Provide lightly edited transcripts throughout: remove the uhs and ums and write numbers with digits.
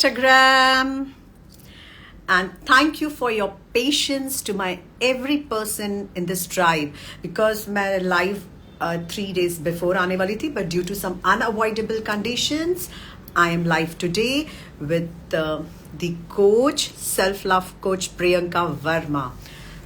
Instagram. And thank you for your patience to my every person in this tribe because my live 3 days before आने वाली थी, but due to some unavoidable conditions, I am live today with the coach, self-love coach Priyanka Verma.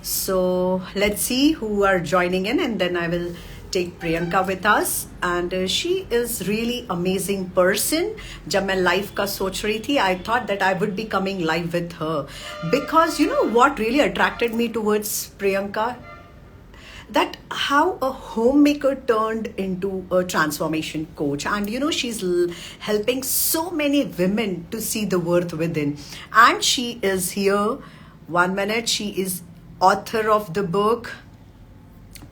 So let's see who are joining in, and then I will take Priyanka with us. And she is really amazing person. जब मैं live का सोच रही थी, I thought that I would be coming live with her because you know what really attracted me towards Priyanka, that how a homemaker turned into a transformation coach, and you know she's helping so many women to see the worth within. And she is here. 1 minute. She is author of the book.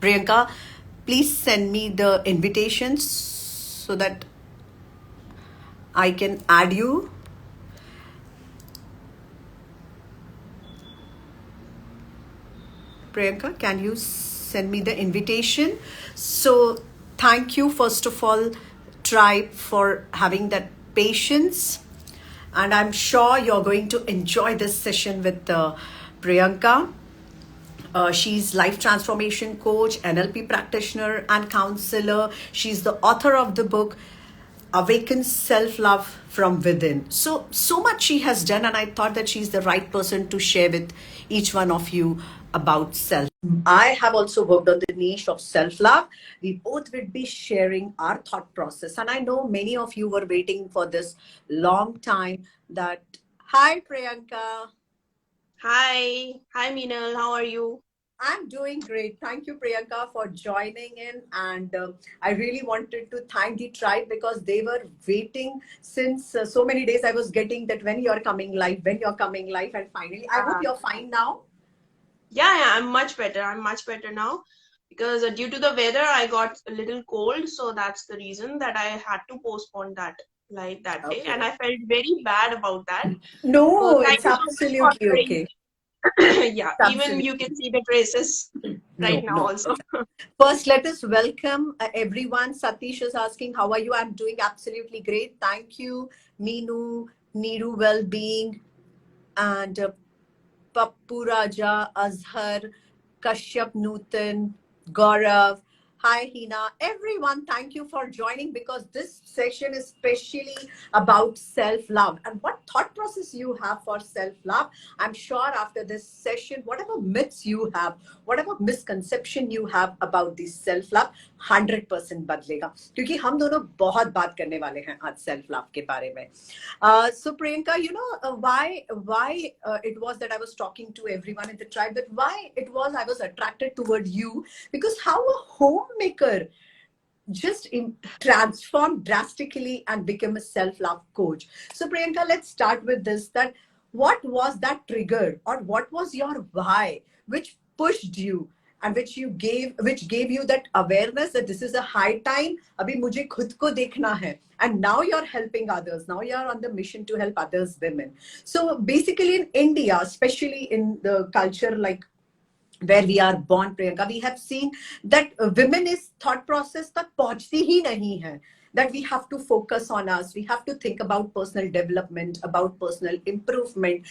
Priyanka, please send me the invitations so that I can add you. Priyanka, can you send me the invitation? So thank you, first of all, tribe, for having that patience. And I'm sure you're going to enjoy this session with Priyanka. She's life transformation coach, NLP practitioner, and counselor. She's the author of the book Awaken Self-Love from Within. So much she has done, and I thought that she's the right person to share with each one of you about self. I have also worked on the niche of self-love. We both will be sharing our thought process, and I know many of you were waiting for this long time. That hi Priyanka. Hi Meenal, how are you? I'm doing great. Thank you, Priyanka, for joining in. And I really wanted to thank the tribe because they were waiting since so many days. I was getting that when you're coming live, when you're coming live. And finally, I hope you're fine now. Yeah, I'm much better. I'm much better now because due to the weather, I got a little cold. So that's the reason that I had to postpone that live that day. And Okay. I felt very bad about that. So No, thank it's you so much for absolutely arranging. okay. Yeah, It's even you absolutely can see the traces right no, now no. also. First, let us welcome everyone. Satish is asking, how are you? I'm doing absolutely great. Thank you. Meenu, Niru Well-Being, and Pappu Raja, Azhar, Kashyap Nutan, Gaurav. Hi, Hina. Everyone, thank you for joining because this session is specially about self love and what thought process you have for self love. I'm sure after this session, whatever myths you have, whatever misconception you have about this self love, 100% बदलेगा क्योंकि हम दोनों बहुत बात करने वाले हैं आज सेल्फ लव के बारे में. So Priyanka, you know why it was that I was talking to everyone in the tribe, that why it was I was attracted toward you, because how a homemaker just transformed drastically and became a self-love coach. So Priyanka, let's start with this, that what was that trigger or what was your why which pushed you and which gave you that awareness that this is a high time, abhi mujhe khud ko dekhna hai, and now you're helping others, now you're on the mission to help others women. So basically in India, especially in the culture like where we are born, Priyanka, we have seen that women is thought process tak pahunchti hi nahi hai, that we have to focus on us, we have to think about personal development, about personal improvement.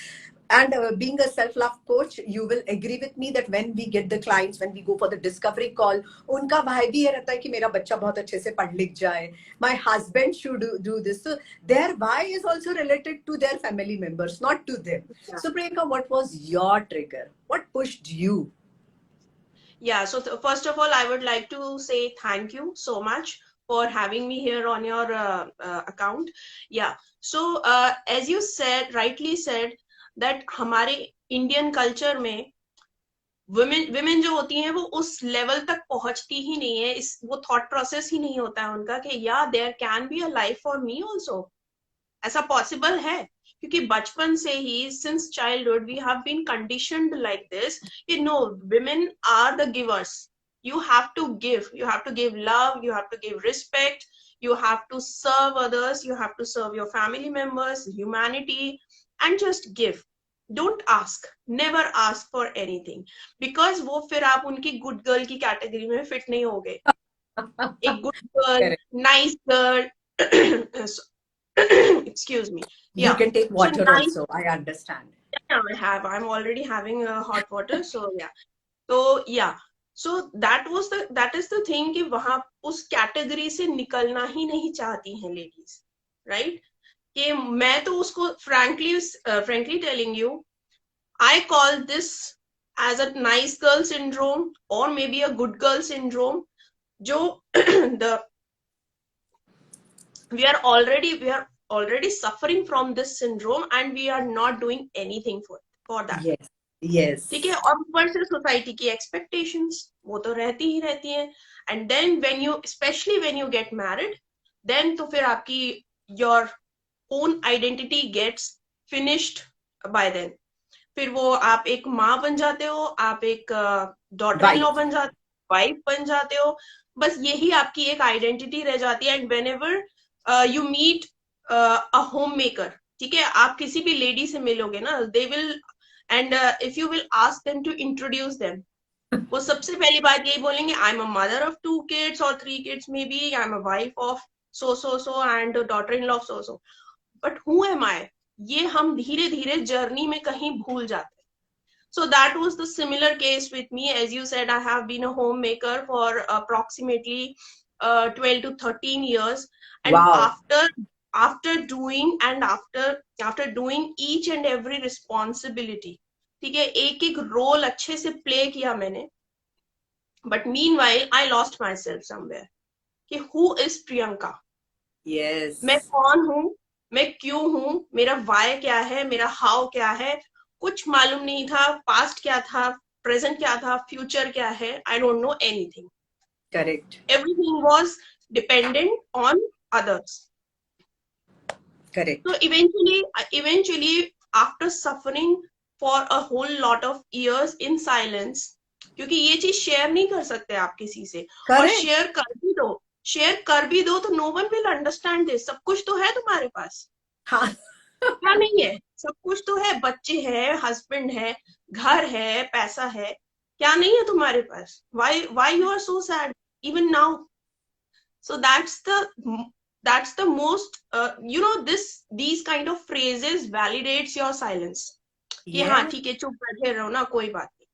And being a self-love coach, you will agree with me that when we get the clients, when we go for the discovery call, उनका भाई भी ये रहता है कि मेरा बच्चा बहुत अच्छे से पढ़ लिख जाए, my husband should do this. So their why is also related to their family members, not to them. Yeah. So Priyanka, what was your trigger? What pushed you? Yeah, so first of all, I would like to say thank you so much for having me here on your account. Yeah, so as you said, rightly said, that हमारे Indian culture में women जो होती हैं वो उस level तक पहुंचती ही नहीं है, इस वो थॉट प्रोसेस ही नहीं होता है उनका कि या there can be a life for me also, ऐसा पॉसिबल है. क्योंकि बचपन से ही since childhood we have been conditioned like this कि no, women are the givers. You have to give, you have to give love, you have to give respect, you have to serve others, you have to serve your family members, humanity, and just give. Don't ask, never ask for anything, because वो फिर आप उनकी good girl की category में fit नहीं होगे. एक good girl, Correct. Nice girl excuse me. You Yeah. can take So water nice. also. I understand. Yeah, I'm already having hot water. So yeah. So yeah. So that is the thing कि वहां उस category से निकलना ही नहीं चाहती हैं ladies, right? कि मैं तो उसको frankly telling you, I call this as a nice girl syndrome or maybe a good girl syndrome. जो the we are already suffering from this syndrome and we are not doing anything for that. Yes. Yes. ठीक है? और ऊपर से society की expectations वो तो रहती ही रहती हैं. And then specially when you get married, then तो फिर आपकी your own identity gets finished by then. फिर वो आप एक माँ बन जाते हो, आप एक डॉटर इन लॉ बन जाते हो, वाइफ बन जाते हो. बस यही आपकी एक आइडेंटिटी रह जाती है. And whenever you meet a homemaker, ठीक है, आप किसी भी लेडी से मिलोगे ना, they will and if you will ask them to introduce them, वो सबसे पहली बात यही बोलेंगे, I am a mother of 2 kids or 3 kids maybe, I am a wife of so and daughter in law of so. But who am I, ये हम धीरे धीरे जर्नी में कहीं भूल जाते हैं. So that was the similar case with me. As you said, I have been a homemaker for approximately 12 to 13 years. And Wow. after doing each and every responsibility, ठीक है, एक एक रोल अच्छे से प्ले किया मैंने. But meanwhile, I lost myself somewhere. कि who is Priyanka? Yes. मैं कौन हूँ, मैं क्यों हूँ, मेरा वाई क्या है, मेरा हाउ क्या है, कुछ मालूम नहीं था. पास्ट क्या था, प्रेजेंट क्या था, फ्यूचर क्या है, I don't know anything. Correct. Everything was dependent on others. Correct. So eventually after suffering for a whole lot of years in silence, क्योंकि ये चीज शेयर नहीं कर सकते आप किसी से. और शेयर कर भी दो तो no one will understand this. सब कुछ तो है तुम्हारे पास, हाँ. क्या नहीं है, सब कुछ तो है, बच्चे हैं, हस्बैंड है, घर है, पैसा है, क्या नहीं है तुम्हारे पास? why you are so sad even now? So that's the most these kind of phrases validates your silence. कि हाँ ठीक है, चुप बैठे रहो ना, कोई बात नहीं.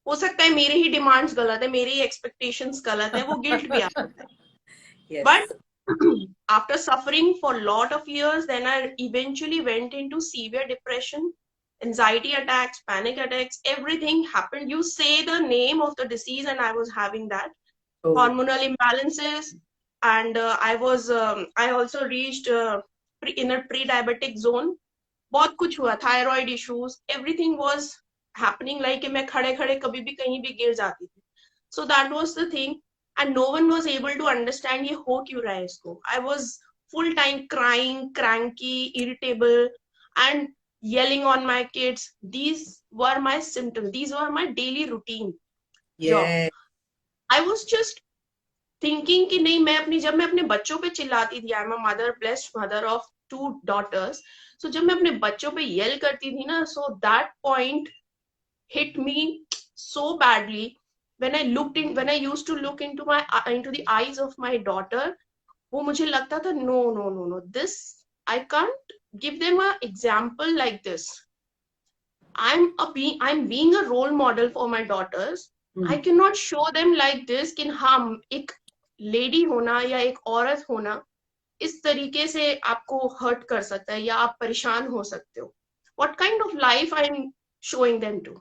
हो सकता है मेरे ही डिमांड्स गलत है, मेरे ही एक्सपेक्टेशंस गलत है, वो गिल्ट भी आ सकता है. Yes. But after suffering for a lot of years, then I eventually went into severe depression, anxiety attacks, panic attacks, everything happened. You say the name of the disease and I was having that. Oh. Hormonal imbalances, and I also reached in a pre-diabetic zone. बहुत कुछ हुआ, thyroid issues, everything was happening like मैं खड़े खड़े कभी भी कहीं भी गिर जाती थी. So that was the thing. And no one was able to understand ये हो क्यों रहा है इसको. I was full time crying, cranky, irritable, and yelling on my kids. These were my symptoms. These were my daily routine. Yeah. I was just thinking कि नहीं, जब मैं अपने बच्चों पे चिल्लाती थी, I'm a mother, blessed mother of 2 daughters. So जब मैं अपने बच्चों पे yell करती थी ना, so that point hit me so badly. When I used to look into the eyes of my daughter, वो मुझे लगता था no, this I can't give them an example like this. I'm being a role model for my daughters. I cannot show them like this कि हाँ, एक lady होना या एक औरत होना इस तरीके से आपको hurt कर सकता है या आप परेशान हो सकते हो. What kind of life I'm showing them to?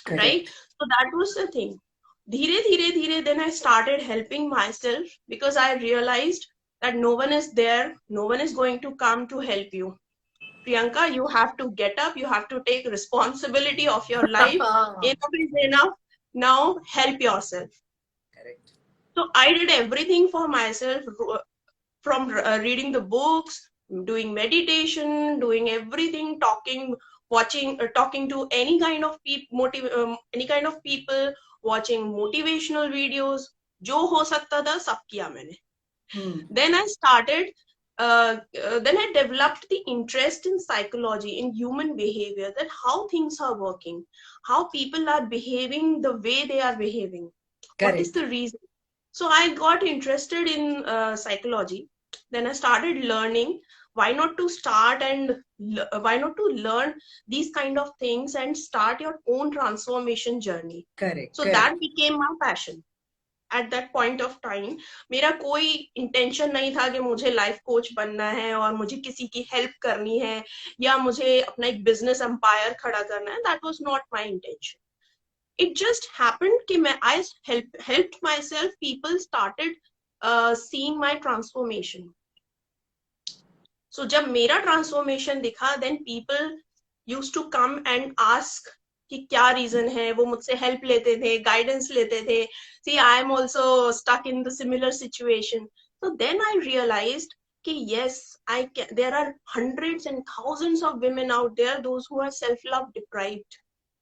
Correct. Right? So that was the thing. Dhire, then I started helping myself because I realized that no one is there, no one is going to come to help you. Priyanka, you have to get up, you have to take responsibility of your life. Enough is enough. Now help yourself. Correct. So I did everything for myself, from reading the books, doing meditation, doing everything, talking to any kind of people, watching motivational videos. जो हो सकता था सब किया मैंने. Then I developed the interest in psychology, in human behavior, that how things are working, how people are behaving the way they are behaving. Correct. What is the reason? So I got interested in psychology. Then I started learning. why not to start and why not to learn these kind of things and start your own transformation journey? Correct, So that correct. became my passion at that point of time. मेरा कोई intention नहीं था कि मुझे life coach बनना है और मुझे किसी की हेल्प करनी है या मुझे अपना एक बिजनेस एम्पायर खड़ा करना है. That was not my intention. It just happened कि I helped myself. People started seeing my transformation. So जब मेरा transformation दिखा, then people used to come and ask कि क्या reason है. वो मुझसे help लेते थे, guidance लेते थे. See, I am also stuck in the similar situation. So then I realized कि yes, there are hundreds and thousands of women out there, those who are self-love deprived.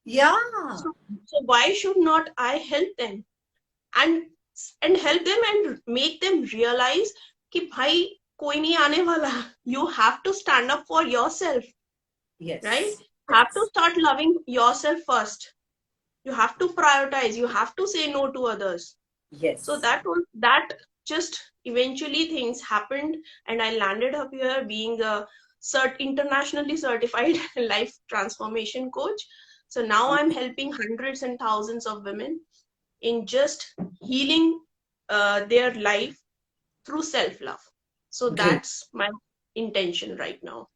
Yeah. So why should not I help them and help them and make them realize कि भाई कोई नहीं आने वाला. You have to stand up for yourself, Yes. right? You have to start loving yourself first. You have to prioritize. You have to say no to others. Yes. So that just eventually things happened, and I landed up here being a internationally certified life transformation coach. So now I'm helping hundreds and thousands of women in just healing their life through self-love. So Great. that's my intention right now.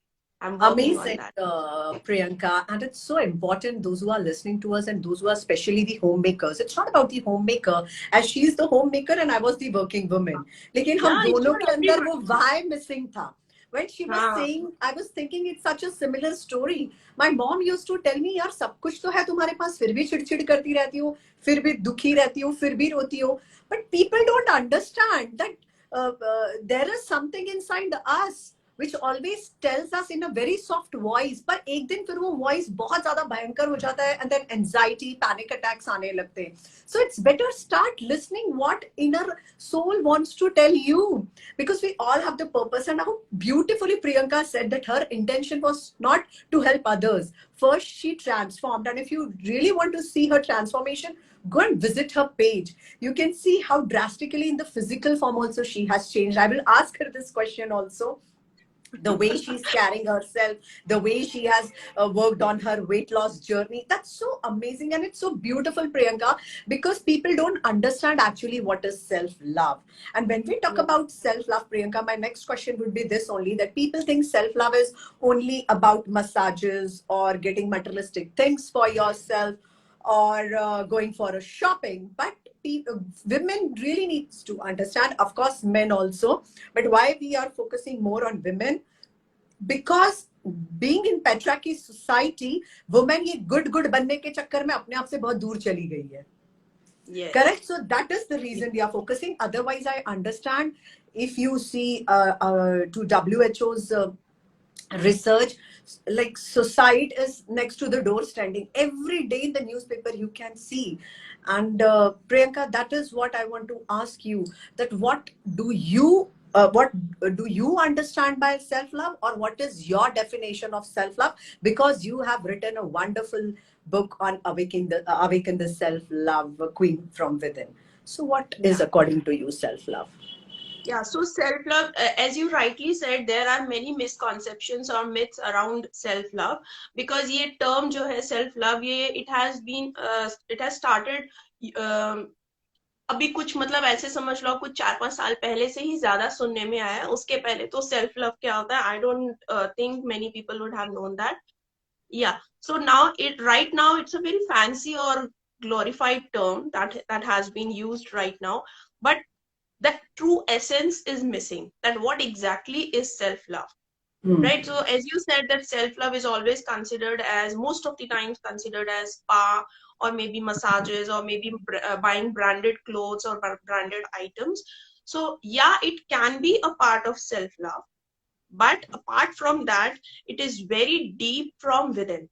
I'm working Amazing, on that. Priyanka. And it's so important, those who are listening to us and those who are especially the homemakers. It's not about the homemaker, as she is the homemaker and I was the working woman. लेकिन हम Yeah, it's दोनों for के अंदर वो everyone. why missing था. When she was saying, I was thinking it's such a similar story. My mom used to tell me, यार सब कुछ तो है तुम्हारे पास, फिर भी चिड़चिड़ करती रहती हो, फिर भी दुखी रहती हो, फिर भी रोती हो. But people don't understand that there is something inside us which always tells us in a very soft voice, पर एक दिन फिर वो voice बहुत ज़्यादा भयंकर हो जाता है and then anxiety, panic attacks आने लगते हैं. So it's better start listening what inner soul wants to tell you, because we all have the purpose. And how beautifully Priyanka said that her intention was not to help others. First, she transformed. And if you really want to see her transformation, go and visit her page. You can see how drastically in the physical form also she has changed. I will ask her this question also. The way she's carrying herself, the way she has worked on her weight loss journey, that's so amazing. And it's so beautiful, Priyanka, because people don't understand actually what is self-love. And when we talk about self-love, Priyanka, my next question would be this only, that people think self-love is only about massages or getting materialistic things for yourself or going for a shopping. But women really needs to understand, of course men also, but why we are focusing more on women, because being in patriarchy society, women ये good बनने के चक्कर में अपने आप से बहुत दूर चली गई है. Yes. Correct. So that is the reason we are focusing. Otherwise, I understand, if you see to WHO's research, like suicide is next to the door standing every day in the newspaper, you can see. And Priyanka, that is what I want to ask you, that what do you understand by self-love, or what is your definition of self-love? Because you have written a wonderful book on awaken the self-love queen from within. So what is according to you self-love? Yeah, so self-love, as you rightly said, there are many misconceptions or myths around self-love, because ये term जो है self-love, it has started अभी कुछ मतलब ऐसे समझ लो कुछ 4-5 साल पहले से ही ज्यादा सुनने में आया है. उसके पहले तो self-love क्या होता है, I don't think many people would have known that. Yeah, so right now it's a very fancy or glorified term that has been used right now, but the true essence is missing, that what exactly is self-love. Right? So as you said, that self-love is always considered as, most of the times considered as spa, or maybe massages, or maybe buying branded clothes or branded items. So yeah, it can be a part of self-love, but apart from that, it is very deep from within.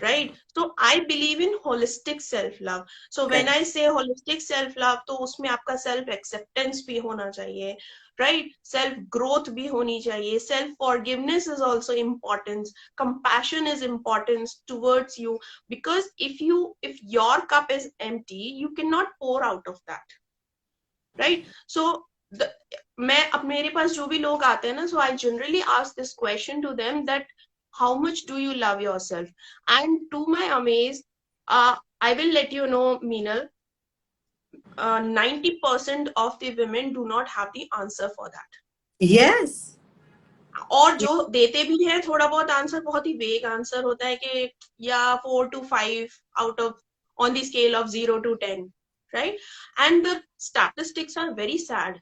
Right? So I believe in holistic self-love. So when I say holistic self-love, तो उसमें आपका self-acceptance भी होना चाहिए, right? Self-growth भी होनी चाहिए. Self-forgiveness is also important. Compassion is important towards you, because if your cup is empty, you cannot pour out of that. Right? So मेरे पास जो भी लोग आते हैं ना, so I generally ask this question to them that how much do you love yourself? And to my amaze, I will let you know, Meenal, 90% of the women do not have the answer for that. Yes. और जो देते भी हैं थोड़ा बहुत answer, बहुत ही वेग answer होता है कि या 4 to 5 out of on the scale of 0 to 10, right? And the statistics are very sad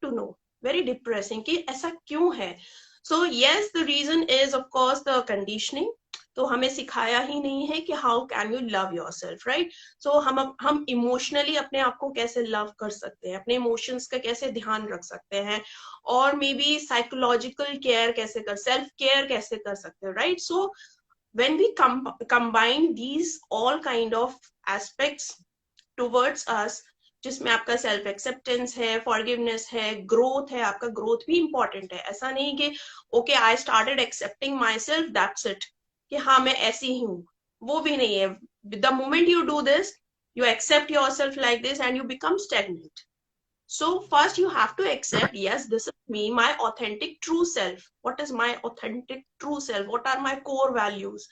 to know, very depressing कि ऐसा क्यों है. So yes, the reason is of course the conditioning. तो हमें सिखाया ही नहीं है कि how can you love yourself, right? So हम इमोशनली अपने आप को कैसे लव कर सकते हैं, अपने इमोशंस का कैसे ध्यान रख सकते हैं, और मे बी साइकोलॉजिकल केयर कैसे कर, सेल्फ केयर कैसे कर सकते हैं, right? So when we combine these all kind of aspects towards us, जिसमें आपका सेल्फ एक्सेप्टेंस है, फॉरगिवनेस है, ग्रोथ है, आपका ग्रोथ भी इंपॉर्टेंट है. ऐसा नहीं कि okay I started accepting my self, that's it, कि हाँ मैं ऐसी ही हूँ, वो भी नहीं है. The moment you do this, you accept yourself like this and you become stagnant. So first you have to accept, yes, this is me, my authentic true self. What is my authentic true self? What are my core values?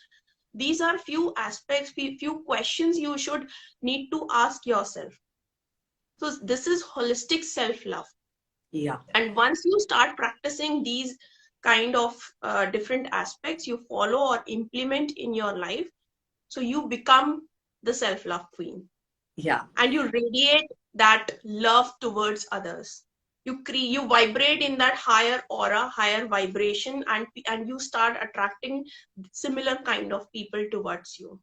These are few aspects, few questions you should need to ask yourself. So this is holistic self-love. Yeah. And once you start practicing these kind of different aspects you follow or implement in your life, so you become the self-love queen. Yeah. And you radiate that love towards others. You vibrate in that higher aura, higher vibration, and you start attracting similar kind of people towards you.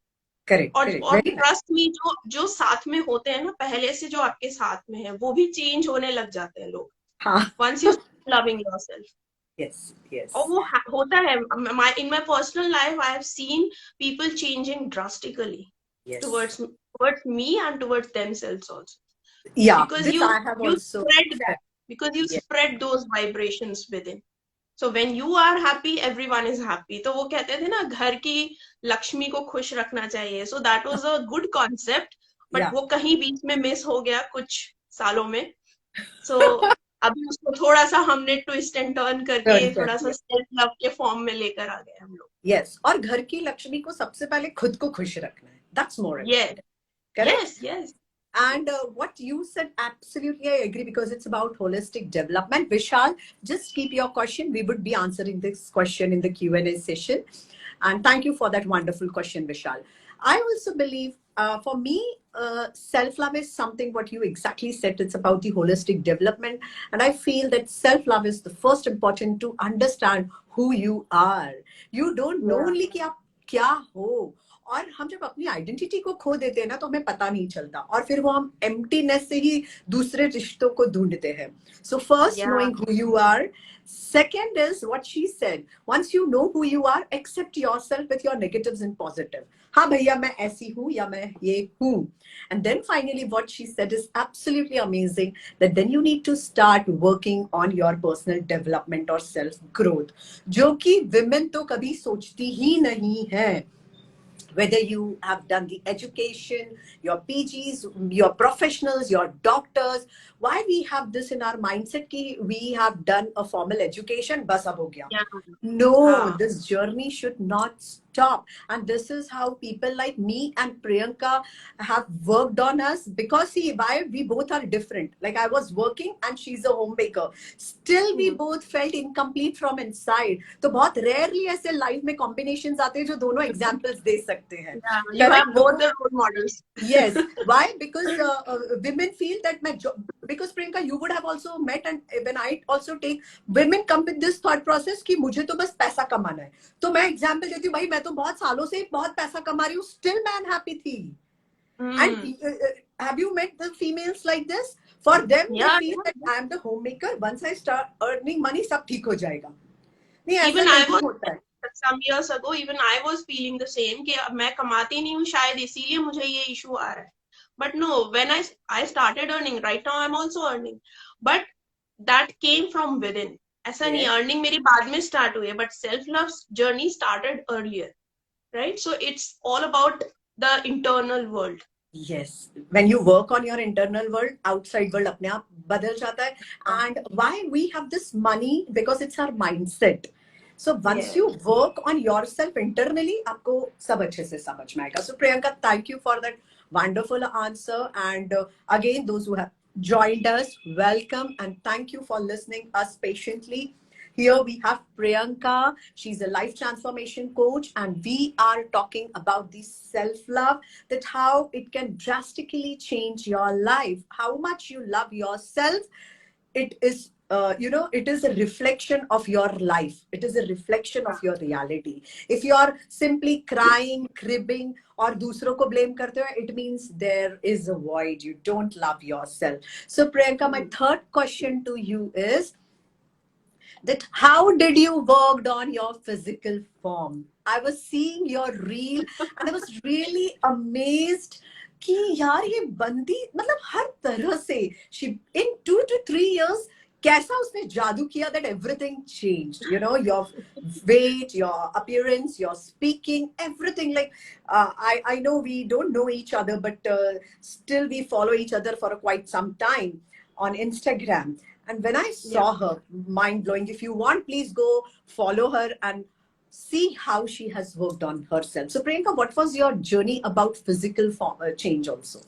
Correct. और Very trust me, जो साथ में होते हैं ना पहले से, जो आपके साथ में है, वो भी चेंज होने लग जाते हैं लोग. हाँ. Once you start loving yourself. Yes. और वो होता है. In my personal life, I have seen people changing drastically. Yes. towards me and towards themselves also. Yeah. Because this you I have also spread that. Because you Yes. spread those vibrations within. So when you are happy, everyone is happy. तो वो कहते थे ना, घर की लक्ष्मी को खुश रखना चाहिए. So that was a good concept, but Yeah. वो कहीं बीच में मिस हो गया कुछ सालों में. So अभी उसको थोड़ा सा हमने ट्विस्ट एंड टर्न करके थोड़ा सा सेल्फ लव के फॉर्म में लेकर आ गए हम लोग. Yes. और घर की लक्ष्मी को सबसे पहले खुद को खुश रखना है. That's more important. Correct? Yes. And what you said, absolutely I agree, because it's about holistic development. Vishal, just keep your question. We would be answering this question in the Q&A session. And thank you for that wonderful question, Vishal. I also believe, for me, self-love is something what you exactly said. It's about the holistic development. And I feel that self-love is the first important to understand who you are. You don't know only कि आप क्या हो. और हम जब अपनी identity को खो देते हैं ना, तो हमें पता नहीं चलता, और फिर वो हम एम्प्टीनेस से ही दूसरे रिश्तों को ढूंढते हैं. So first, knowing who you are. Second is what she said. Once you know who you are, accept yourself with your negatives and positive. हाँ भैया मैं ऐसी हूँ या मैं ये हूँ. And then finally what she said is absolutely amazing, that then you need to start working on your personal development or self growth, जो कि women तो कभी सोचती ही नहीं है. Whether you have done the education, your PGs, your professionals, your doctors, why we have this in our mindset ki we have done a formal education, bas ab ho gaya. No, this journey should not stop. And this is how people like me and Priyanka have worked on us, because see, why we both are different. Like I was working and she's a homemaker. Still we both felt incomplete from inside. तो बहुत rarely ऐसे life में combinations आते हैं जो दोनों examples दे सकते हैं. You have both the role models. Yes. Why? Because women feel that because Priyanka, you would have also met, and when I also take, women come with this thought process कि मुझे तो बस पैसा कमाना है. तो मैं example देती हूँ, भाई मैं तो बहुत सालों से बहुत पैसा कमा रही हूँ, still मैं unhappy थी. And have you met the females like this? For them, they feel that I am the homemaker. Once I start earning money, सब ठीक हो जाएगा. नहीं, ऐसा नहीं होता है. Some years ago, even I was feeling the same कि मैं कमाती नहीं हूँ शायद इसीलिए मुझे ये issue आ रहा है. But no, when I started earning, right now I'm also earning. But that came from within. ऐसा नहीं, earning मेरी बाद में start हुई है, but self-love journey started earlier, right? So it's all about the internal world. Yes, when you work on your internal world, outside world अपने आप बदल जाता है. And why we have this money? Because it's our mindset. So once you Yes. work on yourself internally, आपको सब अच्छे से समझ में आएगा. So Priyanka, thank you for that wonderful answer. And again, those who have joined us, welcome and thank you for listening us patiently. Here we have Priyanka. She's a life transformation coach, and we are talking about the self-love, that how it can drastically change your life. How much you love yourself, it is it is a reflection of your life. It is a reflection of your reality. If you are simply crying, cribbing, or दूसरों को blame करते हो, it means there is a void. You don't love yourself. So Priyanka, my third question to you is that how did you worked on your physical form? I was seeing your reel and I was really amazed कि यार ये बंदी मतलब हर तरह से she in 2 to 3 years कैसा उसने जादू किया that everything changed, your weight, your appearance, your speaking, everything. Like I know we don't know each other, but still we follow each other for quite some time on Instagram. And when I Yeah. saw her, mind blowing. If you want, please go follow her and see how she has worked on herself. So, Priyanka, what was your journey about physical change also?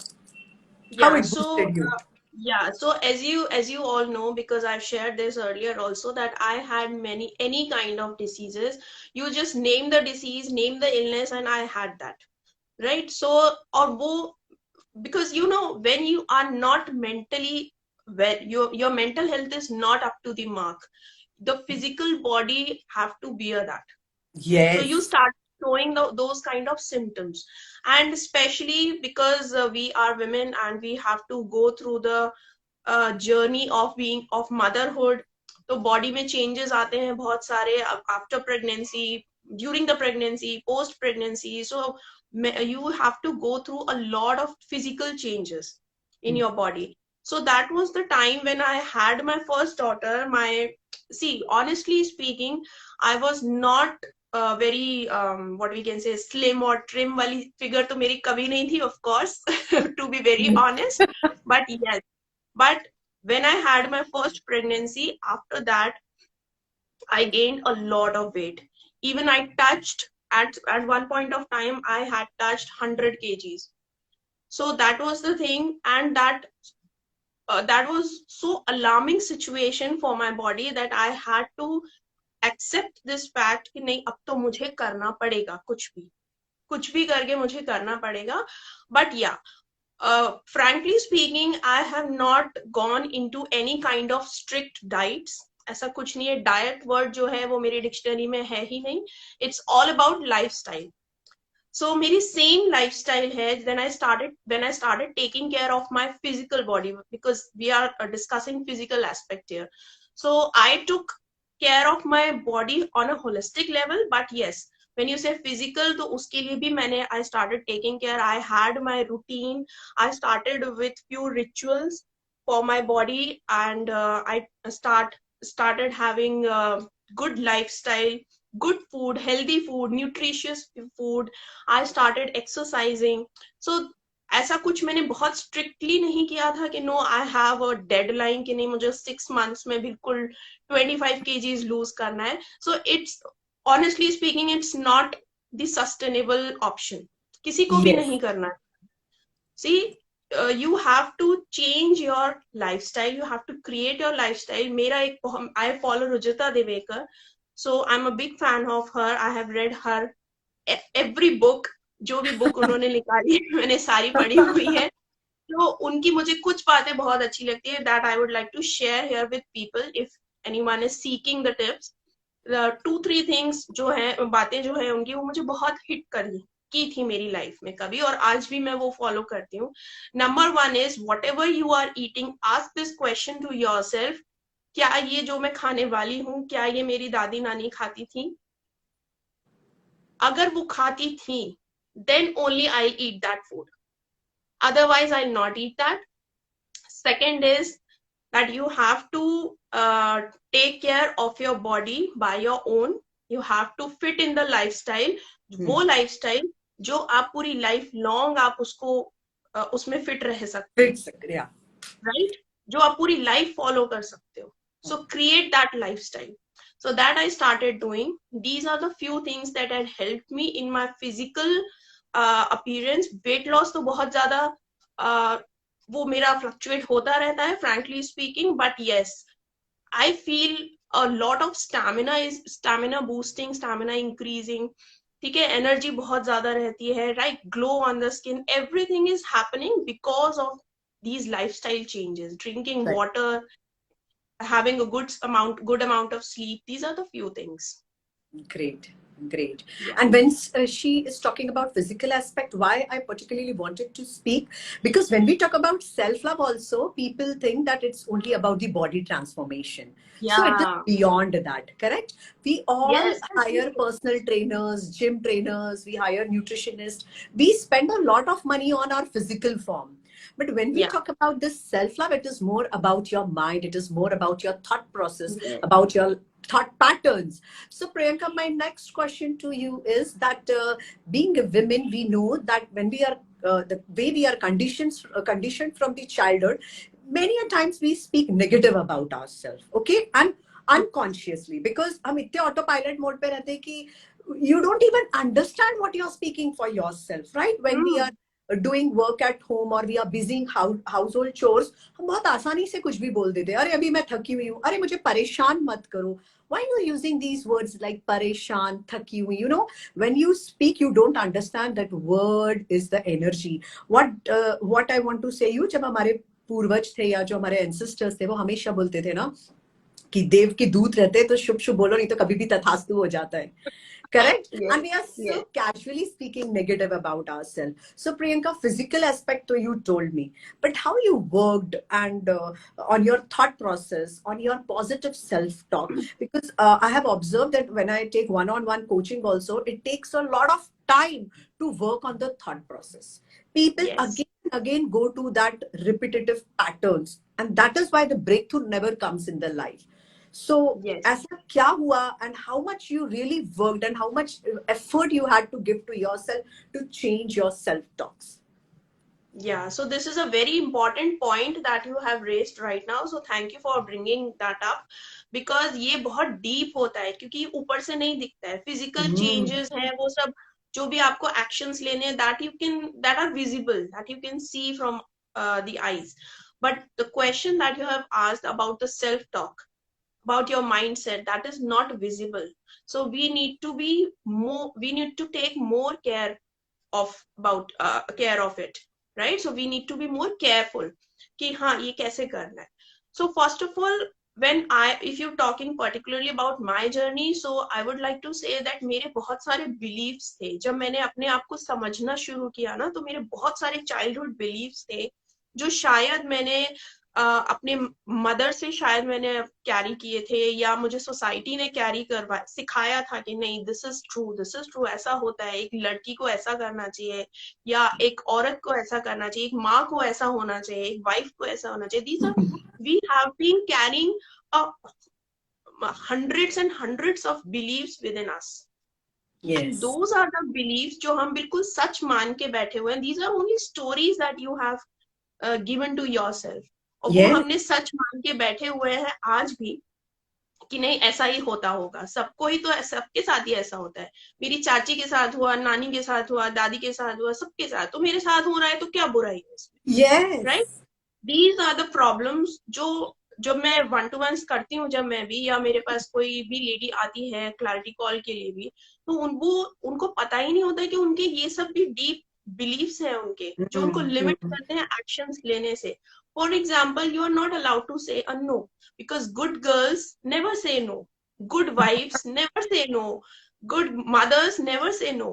How Yeah. it So, boosted you? yeah. So as you all know, because I've shared this earlier also, that I had any kind of diseases. You just name the disease, name the illness, and I had that. Right? So, or because when you are not mentally well, your mental health is not up to the mark. The physical body have to bear that. So you Yes. start showing those kind of symptoms, and especially because we are women and we have to go through the journey of being of motherhood. तो body में changes आते हैं बहुत सारे after pregnancy, during the pregnancy, post pregnancy. So you have to go through a lot of physical changes in your body. So that was the time when I had my first daughter. See, honestly speaking, I was not very what we can say slim or trim वाली figure तो मेरी कभी नहीं थी, of course, to be very honest. But yes, but when I had my first pregnancy, after that, I gained a lot of weight. Even I touched at one point of time, I had touched 100 kgs. So that was the thing, and that was so alarming situation for my body that I had to accept this fact कि नहीं, अब तो मुझे करना पड़ेगा, कुछ भी करके मुझे करना पड़ेगा. But yeah, frankly speaking, I have not gone into any kind of strict diets. ऐसा कुछ नहीं है. डाइट वर्ड जो है वो मेरी डिक्शनरी में है ही नहीं. It's all about lifestyle. So मेरी सेम लाइफस्टाइल है when I started taking care of my physical body, because we are discussing physical aspect here. So I took care of my body on a holistic level. But yes, when you say physical, तो उसके लिए भी मैंने I started taking care. I had my routine. I started with few rituals for my body, and I started having good lifestyle, good food, healthy food, nutritious food. I started exercising. So ऐसा कुछ मैंने बहुत strictly नहीं किया था कि no I have a deadline कि नहीं मुझे 6 months में बिल्कुल 25 kgs लूज करना है. So it's honestly speaking it's not the sustainable option. किसी को भी Yes. नहीं करना है. See, you have to change your lifestyle. You have to create your lifestyle. मेरा एक I follow Rujita Devekar. So I'm a big fan of her. I have read her every book. जो भी book उन्होंने निकाली मैंने सारी पढ़ी हुई है. तो उनकी मुझे कुछ बातें बहुत अच्छी लगती है that I would like to share here with people if anyone is seeking the tips. 2-3 things जो है, बातें जो है उनकी, वो मुझे बहुत हिट की थी मेरी लाइफ में कभी, और आज भी मैं वो फॉलो करती हूँ. Number 1 is whatever you are eating, ask this question to yourself. क्या ये जो मैं खाने वाली हूँ, क्या ये मेरी दादी नानी खाती थी? अगर वो खाती थी, then only I'll eat that food. Otherwise, I'll not eat that. Second is that you have to take care of your body by your own. You have to fit in the lifestyle. वो lifestyle जो आप पूरी life long आप उसको उसमें fit रह सकते Fit, yeah. Right, जो आप पूरी लाइफ फॉलो कर सकते हो. सो create that lifestyle. So that I started doing. These are the few things that had helped me in my physical appearance. Weight loss तो बहुत ज्यादा वो मेरा फ्लक्चुएट होता रहता है, frankly speaking, but yes, I feel a lot of stamina boosting, stamina increasing. ठीक है, एनर्जी बहुत ज्यादा रहती है, right, glow on the skin, everything is happening because of these lifestyle changes. Drinking Right. water, having a good amount of sleep, these are the few things. Great, great. Yeah. And when she is talking about physical aspect, why I particularly wanted to speak, because when we talk about self-love also, people think that it's only about the body transformation. Yeah. So it is beyond that, correct? We all Yes. hire personal trainers, gym trainers, we hire nutritionists. We spend a lot of money on our physical form. But when we talk about this self-love, it is more about your mind. It is more about your thought process, about your thought patterns. So Priyanka, my next question to you is that being a women, we know that when we are the way we are conditioned from the childhood, many a times we speak negative about ourselves, okay, and unconsciously, because हम इतने autopilot mode पे रहते हैं कि you don't even understand what you're speaking for yourself, right? When we are doing work at home or we are busy household chores, हम बहुत आसानी से कुछ भी बोल देते हैं. अरे अभी मैं थकी हुई हूँ, अरे मुझे परेशान मत करो. Why are you using these words like pareshan, thaki hui? You know, when you speak, you don't understand that word is the energy. What I want to say you, जब हमारे पूर्वज थे या जो हमारे ancestors थे, वो हमेशा बोलते थे ना कि देव के दूत रहते हैं तो शुभ शुभ बोलो, नहीं तो कभी भी तथास्तु हो जाता है. Correct? Yes. And we are so casually speaking negative about ourselves. So Priyanka, physical aspect you told me, but how you worked and on your thought process, on your positive self-talk, because I have observed that when I take one-on-one coaching also, it takes a lot of time to work on the thought process. People again and again go to that repetitive patterns, and that is why the breakthrough never comes in their life. So ऐसा क्या हुआ, and how much you really worked and how much effort you had to give to yourself to change your self-talks? Yeah, so this is a very important point that you have raised right now. So thank you for bringing that up, because ये बहुत deep होता है, क्योंकि ऊपर से नहीं दिखता है. Physical changes हैं, वो सब जो भी आपको actions लेने हैं, that are visible, that you can see from the eyes. But the question that you have asked about the self-talk, about your mindset, that is not visible. So we need to take more care of it, right? So we need to be more careful कि हाँ ये कैसे करना है. So first of all, if you're talking particularly about my journey, so I would like to say that मेरे बहुत सारे beliefs थे. जब मैंने अपने आप को समझना शुरू किया ना, तो मेरे बहुत सारे childhood beliefs थे जो शायद मैंने अपने मदर से शायद मैंने कैरी किए थे, या मुझे सोसाइटी ने कैरी सिखाया था कि नहीं, दिस इज ट्रू, ऐसा होता है, एक लड़की को ऐसा करना चाहिए, या एक औरत को ऐसा करना चाहिए, एक माँ को ऐसा होना चाहिए, एक वाइफ को ऐसा होना चाहिए. These are, we have been carrying hundreds and hundreds of beliefs within us. Yes. And those are the beliefs जो हम बिल्कुल सच मान के बैठे हुए हैं. These are only stories that you have given to yourself. और वो हमने सच मान के बैठे हुए हैं आज भी कि नहीं ऐसा ही होता होगा, सबको ही, तो सबके साथ ही ऐसा होता है. मेरी चाची के साथ हुआ, नानी के साथ हुआ, दादी के साथ हुआ, सबके साथ, तो मेरे साथ हो रहा है तो क्या बुराई है इसमें, right? These are the problems जो मैं 1-to-1 करती हूँ, जब मैं भी, या मेरे पास कोई भी लेडी आती है क्लैरिटी कॉल के लिए भी, तो उनको पता ही नहीं होता कि उनके ये सब भी डीप बिलीफ्स हैं उनके, जो उनको लिमिट करते हैं एक्शंस लेने से. For example, you are not allowed to say a no, because good girls never say no, good wives never say no, good mothers never say no,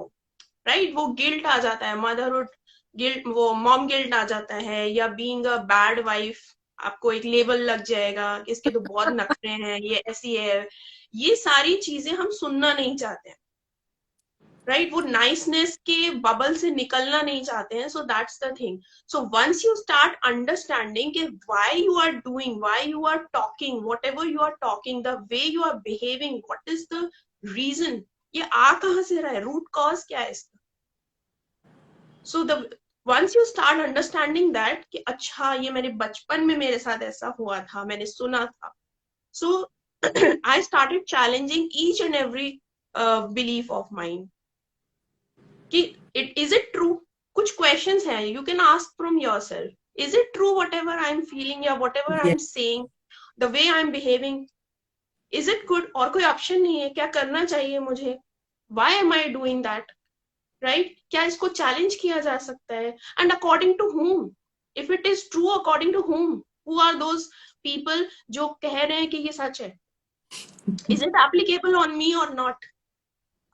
right? वो guilt आ जाता है, motherhood guilt, वो mom guilt आ जाता है, या being a bad wife आपको एक label लग जाएगा कि इसके तो बहुत नखरे हैं, ये ऐसी है. ये सारी चीजें हम सुनना नहीं चाहते हैं, राइट? वो नाइसनेस के बबल से निकलना नहीं चाहते हैं. So that's the thing. So once you start understanding कि why you are doing, why you are talking, whatever you are talking, the way you are behaving, what is the reason, ये आ कहां से रहा है, रूट कॉज क्या है इसका. सो once you start understanding that कि अच्छा ये मेरे बचपन में मेरे साथ ऐसा हुआ था, मैंने सुना था, so I started challenging each and every belief of mine कि is it true? कुछ questions हैं, you can ask from yourself. Is it true whatever I'm feeling या whatever Yes, I'm saying, the way I'm behaving, is it good? और कोई option नहीं है, क्या करना चाहिए मुझे? Why am I doing that? Right? क्या इसको challenge किया जा सकता है? And according to whom? If it is true, according to whom? Who are those people जो कह रहे हैं कि ये सच है? Is it applicable on me or not?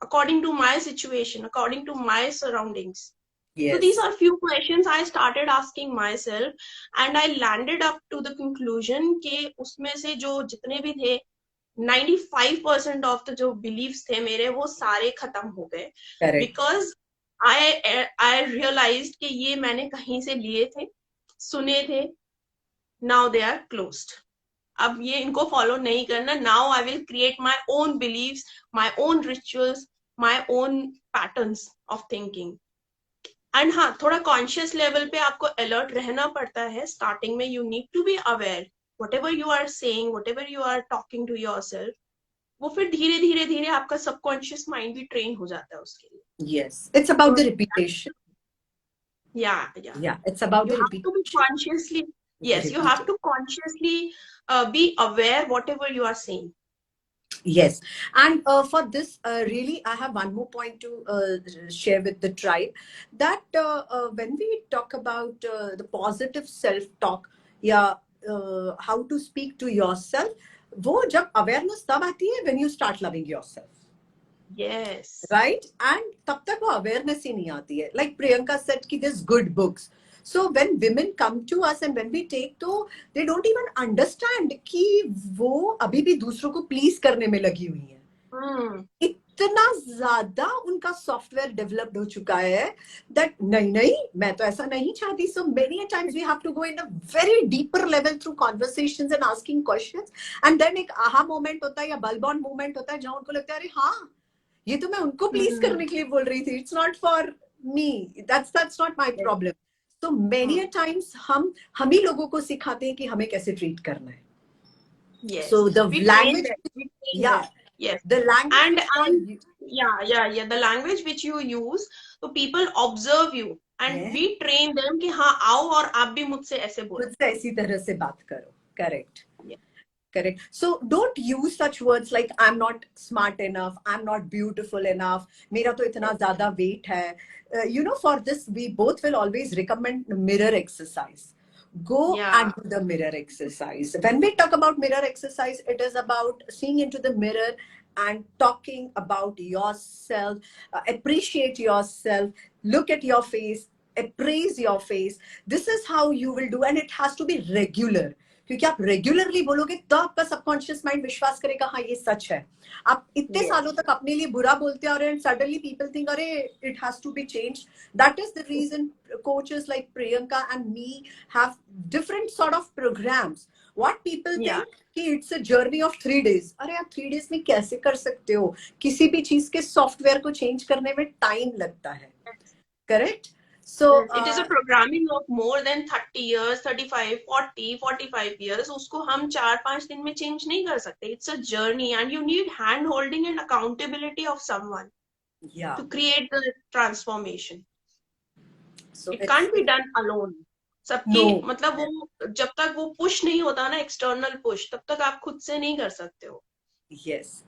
According to my situation, according to my surroundings. So these yes, are few questions I started asking myself, and I landed up to the conclusion कि उसमें से जो जितने भी थे 95% of the जो beliefs थे मेरे वो सारे खत्म हो गए, correct. because I realized कि ये मैंने कहीं से लिए थे, सुने थे, now they are closed. अब ये इनको फॉलो नहीं करना. Now I will create my own beliefs, my own rituals, my own patterns of thinking. And हाँ, थोड़ा कॉन्शियस लेवल पे आपको अलर्ट रहना पड़ता है स्टार्टिंग में. You need to be aware whatever you are saying, whatever you are talking to yourself. वो फिर धीरे धीरे धीरे आपका सबकॉन्शियस माइंड भी ट्रेन हो जाता है उसके लिए. Yes, it's about the repetition. Yeah, It's about you the have to be consciously, yes, you have to consciously be aware whatever you are saying. Yes, and for this, really, I have one more point to share with the tribe. That when we talk about the positive self-talk, yeah, how to speak to yourself, वो जब awareness तब आती है when you start loving yourself. Yes. Right? And तब तक वो awareness ही नहीं आती है. Like Priyanka said कि there's good books. So when women come to us and when we take, तो they don't even understand कि वो अभी भी दूसरों को please करने में लगी हुई है. इतना ज़्यादा उनका सॉफ्टवेयर डेवलप्ड हो चुका है that नहीं मैं तो ऐसा नहीं चाहती. So many a times we have to go in a very deeper level through conversations and asking questions, and then एक aha moment होता है या bulb on moment होता है जहाँ उनको लगता है अरे हाँ ये तो मैं उनको प्लीज करने के लिए बोल रही थी. It's not for me, that's not my problem. तो मेनी टाइम्स हम ही लोगों को सिखाते हैं कि हमें कैसे ट्रीट करना है. So the language, yes, the language and the language which you use, so people observe you and we train them कि हाँ आओ और आप भी मुझसे ऐसे बोलो, मुझसे ऐसी तरह से बात करो. Correct. So don't use such words like I'm not smart enough, I'm not beautiful enough, मेरा तो इतना ज़्यादा weight है. For this we both will always recommend mirror exercise. Go and do the mirror exercise. When we talk about mirror exercise, it is about seeing into the mirror and talking about yourself, appreciate yourself, look at your face, appraise your face. This is how you will do, and it has to be regular. क्योंकि आप regularly बोलोगे तो आपका subconscious mind विश्वास करेगा हाँ ये सच है. आप इतने सालों तक अपने लिए बुरा बोलते हैं और सडनली पीपल थिंक अरे it has to be changed. That is the reason coaches like Priyanka and me have different sort of programs. What people think कि it's a journey of 3 days. अरे आप 3 days में कैसे कर सकते हो? किसी भी चीज के सॉफ्टवेयर को चेंज करने में टाइम लगता है. Correct. So it is a programming of more than 30 years, 35, 40, 45 years. उसको हम 4-5 दिन में change नहीं कर सकते. It's a journey and you need hand holding and accountability of someone to create the transformation. So it can't be done alone. सबकी मतलब वो जब तक वो push नहीं होता ना, external push, तब तक आप खुद से नहीं कर सकते हो. Yes.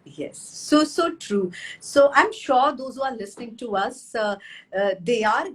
So true. So I'm sure those who are listening to us, they are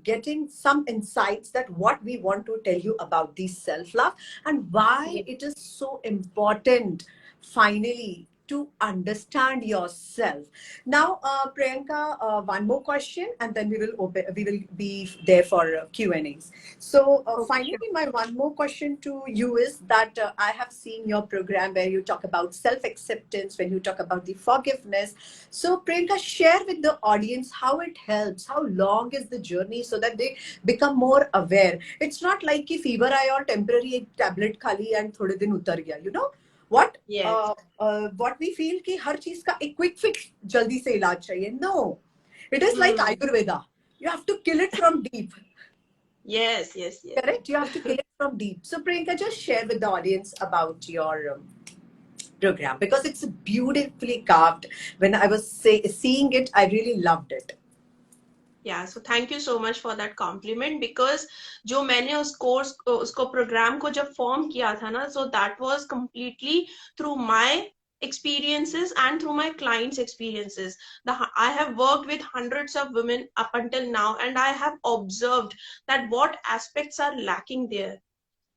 getting some insights that what we want to tell you about the self-love and why it is so important finally to understand yourself. Now, Priyanka, one more question, and then we will be there for Q&As. So finally, my one more question to you is that I have seen your program where you talk about self-acceptance, when you talk about the forgiveness. So Priyanka, share with the audience how it helps, how long is the journey so that they become more aware. It's not like कि fever आया और temporary tablet खा ली and थोड़े दिन उतर गया, what we feel कि हर चीज का एक quick fix जल्दी से इलाज चाहिए. No, it is like Ayurveda. You have to kill it from deep. Yes, yes, yes. Correct? You have to kill it from deep. So Priyanka, just share with the audience about your program, because it's beautifully carved. When I was seeing it, I really loved it. Yeah, so thank you so much for that compliment, because जो मैंने उस course को उसको programme को जब form किया था ना, so that was completely through my experiences and through my clients' experiences. I have worked with hundreds of women up until now, and I have observed that what aspects are lacking there.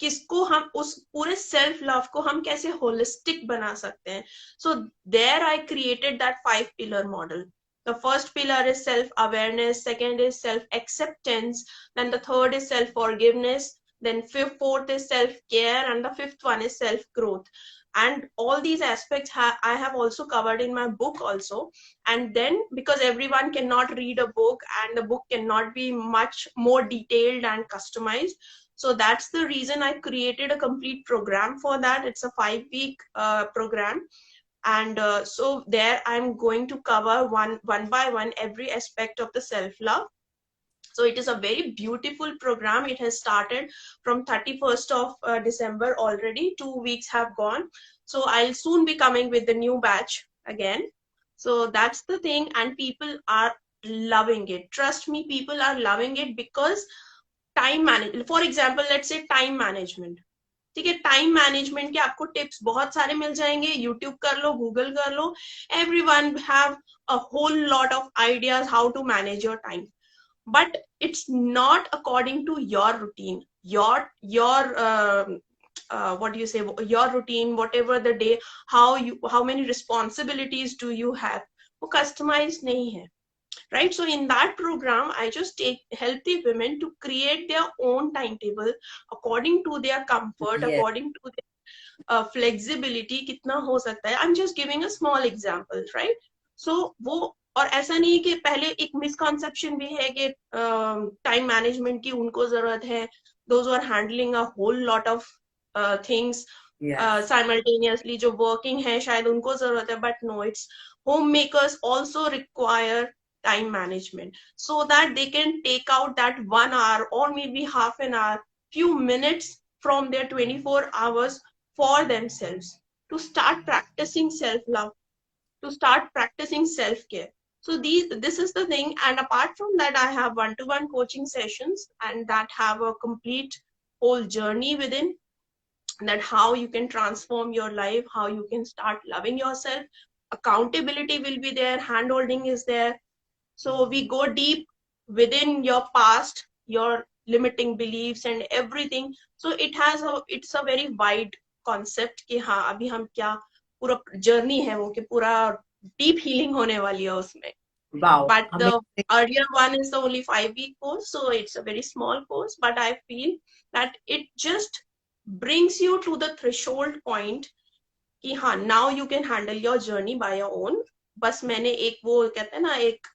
किसको हम उस पूरे self love को हम कैसे holistic बना सकते हैं. So there I created that 5 pillar model. The first pillar is self-awareness, second is self-acceptance, then the third is self-forgiveness, then fourth is self-care, and the fifth one is self-growth. And all these aspects I have also covered in my book also. And then, because everyone cannot read a book and the book cannot be much more detailed and customized, so that's the reason I created a complete program for that. It's a 5-week program. And so there I'm going to cover one by one every aspect of the self-love. So it is a very beautiful program. It has started from 31st of December already. 2 weeks have gone. So I'll soon be coming with the new batch again. So that's the thing. And people are loving it. Trust me, people are loving it because time management. For example, let's say time management. ठीक है, time management के आपको tips बहुत सारे मिल जाएंगे. YouTube कर लो, Google कर लो. Everyone have a whole lot of ideas how to manage your time, but it's not according to your routine, your what do you say, your routine, whatever the day, how many responsibilities do you have, वो customized नहीं है. Right? So in that program, I just help the women to create their own timetable according to their comfort, Yes. according to their flexibility. कितना हो सकता है. I'm just giving a small example, right? So वो, और ऐसा नहीं है कि पहले एक मिसकॉन्सेप्शन भी है कि टाइम मैनेजमेंट की उनको जरूरत है. Those who are handling a whole lot of things simultaneously, जो working है शायद उनको जरूरत है. But no, it's homemakers also require time management, so that they can take out that 1 hour or maybe half an hour, few minutes from their 24 hours for themselves, to start practicing self-love, to start practicing self-care. So this is the thing. And apart from that, I have one-to-one coaching sessions, and that have a complete whole journey within that, how you can transform your life, how you can start loving yourself. Accountability will be there, hand holding is there. So we go deep within your past, your limiting beliefs and everything. So it's a very wide concept कि हाँ अभी हम क्या पूरा journey है वो कि पूरा deep healing होने वाली है उसमें. Wow. But Amazing. the earlier one is the only 5-week course, so it's a very small course. But I feel that it just brings you to the threshold point कि हाँ now you can handle your journey by your own. बस मैंने एक वो कहते हैं ना एक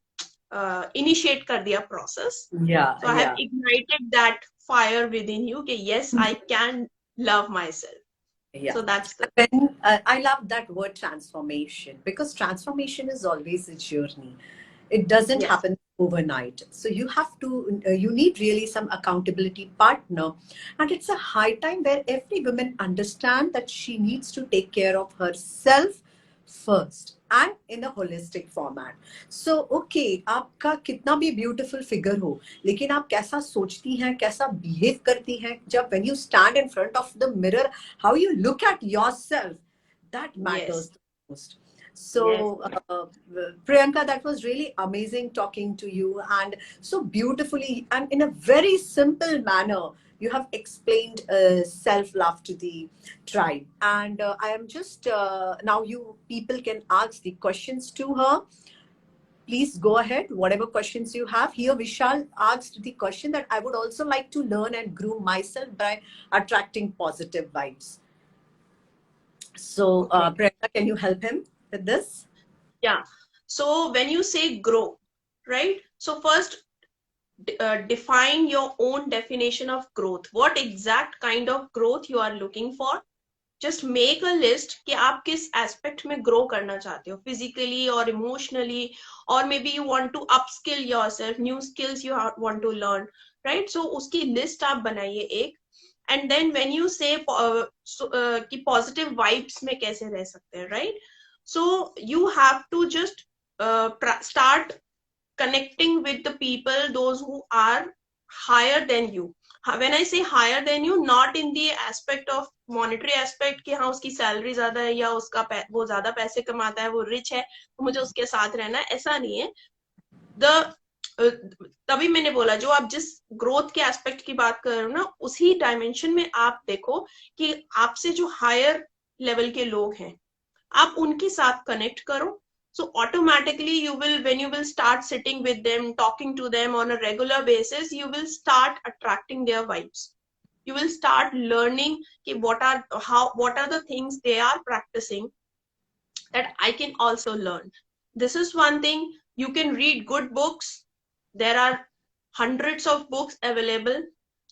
initiate कर दिया process. Yeah. So I have ignited that fire within you कि yes, I can love myself. Yeah. So that's the When, I love that word transformation, because transformation is always a journey. It doesn't Yes. happen overnight. So you have to, you need really some accountability partner. And it's a high time where every woman understand that she needs to take care of herself first and in a holistic format. So, okay, आपका कितना भी beautiful figure हो, लेकिन आप कैसा सोचती हैं, कैसा behave करती हैं, जब when you stand in front of the mirror, how you look at yourself, that matters the most. So, Priyanka, that was really amazing talking to you, and so beautifully and in a very simple manner, you have explained self-love to the tribe. And I am just, now you people can ask the questions to her. Please go ahead, whatever questions you have. Here, Vishal asked the question that I would also like to learn and groom myself by attracting positive vibes. So, Priyanka, can you help him with this? Yeah. So when you say grow, right? So first, define your own definition of growth. What exact kind of growth you are looking for? Just make a list कि आप किस aspect में grow करना चाहते हो, physically or emotionally, or maybe you want to upskill yourself, new skills you want to learn. right? So उसकी list आप बनाइए एक, and then when you say कि positive vibes में कैसे रह सकते हैं, right? So you have to just start connecting with the people, those who are higher than you. When I say higher than you, not in the aspect of monetary aspect कि हाँ उसकी salary ज्यादा है या उसका वो ज्यादा पैसे कमाता है, वो रिच है तो मुझे उसके साथ रहना है, ऐसा नहीं है. तभी मैंने बोला जो आप जिस ग्रोथ के एस्पेक्ट की बात कर रहे हो ना, उसी डायमेंशन में आप देखो कि आपसे जो हायर लेवल के लोग हैं आप उनके साथ कनेक्ट करो. So automatically you will, when you will start sitting with them, talking to them on a regular basis, you will start attracting their vibes. You will start learning what are the things they are practicing that I can also learn. This is one thing. You can read good books. There are hundreds of books available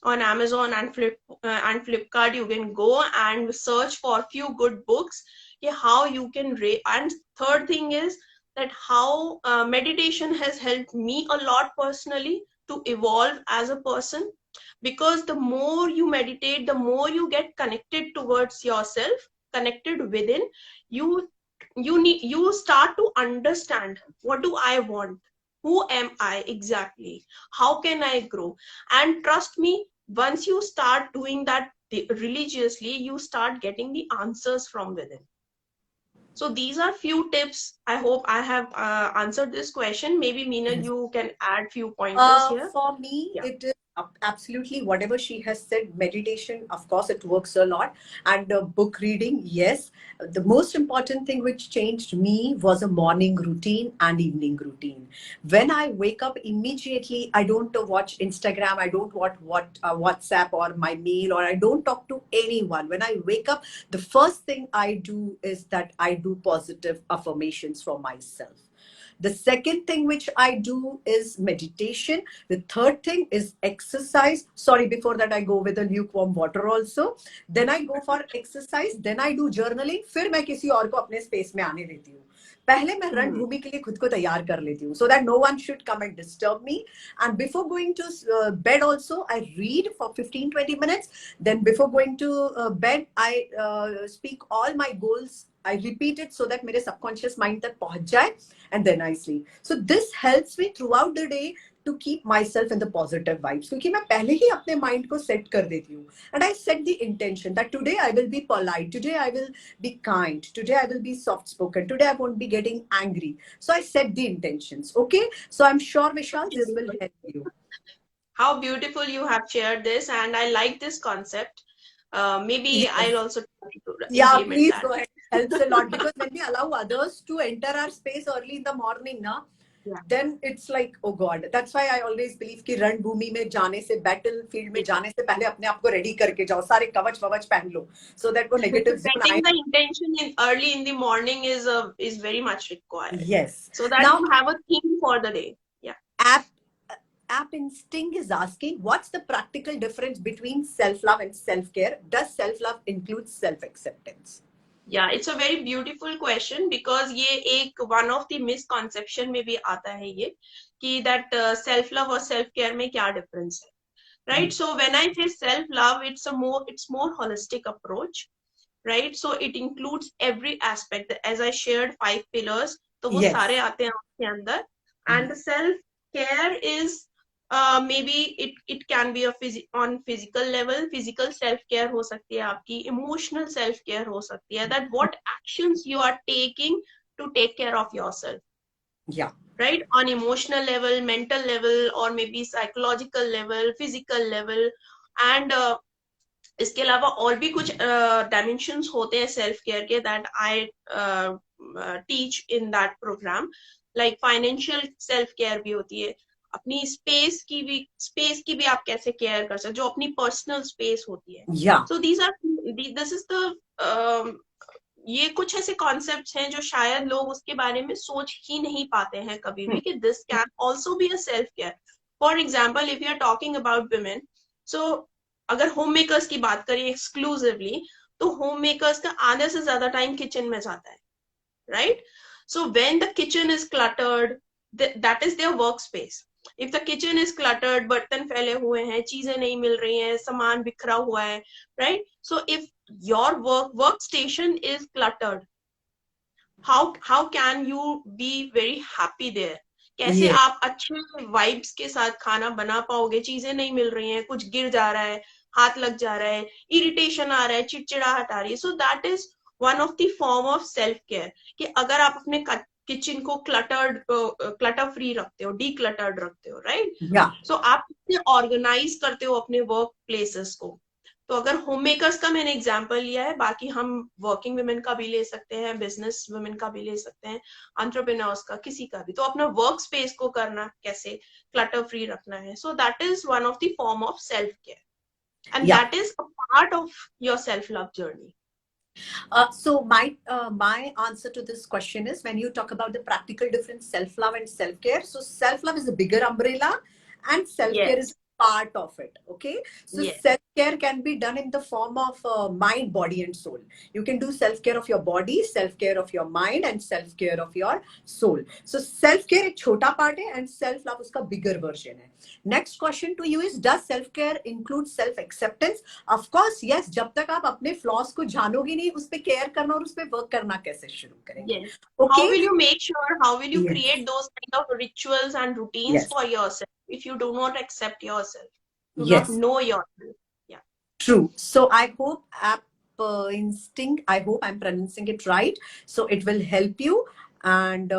on Amazon and Flipkart. You can go and search for a few good books. How you can read. And third thing is that how meditation has helped me a lot personally to evolve as a person, because the more you meditate, the more you get connected towards yourself, connected within you. You start to understand, what do I want, who am I exactly, how can I grow. And trust me, once you start doing that religiously, you start getting the answers from within. So these are few tips. I hope I have answered this question. Maybe Meena, Yes. you can add few pointers here. For me, Yeah. it is absolutely whatever she has said. Meditation, of course, it works a lot. And book reading, yes. The most important thing which changed me was a morning routine and evening routine. When I wake up immediately, I don't watch Instagram, I don't watch WhatsApp or my mail, or I don't talk to anyone. When I wake up, the first thing I do is that I do positive affirmations for myself. The second thing which I do is meditation. The third thing is exercise. Sorry, before that I go with the lukewarm water also. Then I go for exercise. Then I do journaling. फिर मैं किसी और को अपने space में आने देती हूँ. पहले मैं रणभूमि के लिए खुद को तैयार कर लेती हूँ, so that no one should come and disturb me. And before going to bed also, I read for 15-20 minutes. Then before going to bed, I speak all my goals. I repeat it so that मेरे subconscious mind तक पहुंच जाए, and then I sleep. So this helps me throughout the day to keep myself in the positive vibes, क्योंकि मैं पहले ही अपने mind को set कर देती हूँ. And I set the intention that today I will be polite, today I will be kind, today I will be soft spoken, today I won't be getting angry. So I set the intentions. Okay, so I'm sure, Vishal, this will help you. How beautiful you have shared this, and I like this concept. Maybe Yes. I'll also try to Yeah, implement please that. go ahead. Helps a lot, because when we allow others to enter our space early in the morning, na, Yeah. then it's like, oh God. That's why I always believe कि रणभूमि में जाने से, battlefield में जाने से पहले अपने आप को ready करके जाओ, सारे कवच ववच पहन लो, so that वो negative zone Setting आए. the intention early in the morning is very much required. Yes. So that Now, you have a theme for the day. Yeah. App Instinct is asking, what's the practical difference between self-love and self-care? Does self-love include self-acceptance? Yeah, it's a very beautiful question, because ये एक one of the misconception में भी आता है ये कि that self love और self care में क्या difference है, right? So when I say self love, it's more holistic approach, right? So it includes every aspect. As I shared 5 pillars, तो वो Yes. सारे आते हैं उसके अंदर. And the self care is maybe it can be on physical level. Physical self care हो सकती है आपकी, emotional self care हो सकती है, that what actions you are taking to take care of yourself. Yeah. Right? On emotional level, mental level, or maybe psychological level, physical level. And इसके अलावा और भी कुछ dimensions होते हैं self care के, that I teach in that program. Like financial self care भी होती है, अपनी स्पेस की भी आप कैसे केयर कर सकते, जो अपनी पर्सनल स्पेस होती है. Yeah. So this is the ये कुछ ऐसे कॉन्सेप्ट्स हैं जो शायद लोग उसके बारे में सोच ही नहीं पाते हैं कभी भी, कि this can also be a self care. For example, if you are talking about women, so अगर होम मेकर्स की बात करें एक्सक्लूसिवली, तो होम मेकर्स का आधे से ज्यादा टाइम किचन में जाता है, right? So when the kitchen is cluttered, that is their workspace. if the kitchen is cluttered, बर्तन फैले हुए हैं, चीजें नहीं मिल रही हैं, सामान बिखरा हुआ है, right? So if your workstation is cluttered, how can you be very happy there? कैसे Yeah. आप अच्छे वाइब्स के साथ खाना बना पाओगे? चीजें नहीं मिल रही हैं, कुछ गिर जा रहा है, हाथ लग जा रहा है, इरिटेशन आ रहा है, चिड़चिड़ाहट आ रही है. So that is one of the form of self care, कि अगर आप अपने किचन को क्लटर फ्री रखते हो, डीक्लटर्ड रखते हो, राइट? Yeah. सो आप ऑर्गेनाइज करते हो अपने वर्क प्लेसेस को. तो अगर होम मेकर्स का मैंने एग्जांपल लिया है, बाकी हम वर्किंग वुमेन का भी ले सकते हैं, बिजनेस वुमेन का भी ले सकते हैं, एंटरप्रेन्योर्स का, किसी का भी. तो अपना वर्क स्पेस को करना कैसे, क्लटर फ्री रखना है. So that is one of the form of self care, and Yeah. That is a part of your self love journey. So my answer to this question is, when you talk about the practical difference, self-love and self-care. So self-love is a bigger umbrella, and self-care Yes. is part of it. Okay. So Yes. self-care can be done in the form of mind, body, and soul. You can do self-care of your body, self-care of your mind, and self-care of your soul. So self-care एक छोटा part है, and self-love उसका bigger version है. Next question to you is, does self-care include self-acceptance? Of course, yes. जब तक आप अपने flaws को जानोगे नहीं, उस पे care करना और उस पे work करना कैसे शुरू करेंगे? Yes. Okay. How will you make sure, how will you Yes. create those kind of rituals and routines Yes. for yourself if you do not accept yourself, do Yes. not know yourself? True. So I hope app instinct, I hope I'm pronouncing it right. So it will help you, and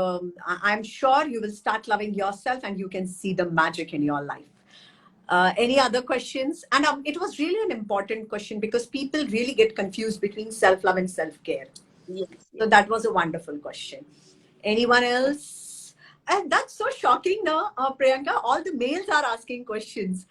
I'm sure you will start loving yourself, and you can see the magic in your life. Any other questions? And it was really an important question, because people really get confused between self-love and self-care. Yes. So that was a wonderful question. Anyone else? And that's so shocking, no, Priyanka? All the males are asking questions.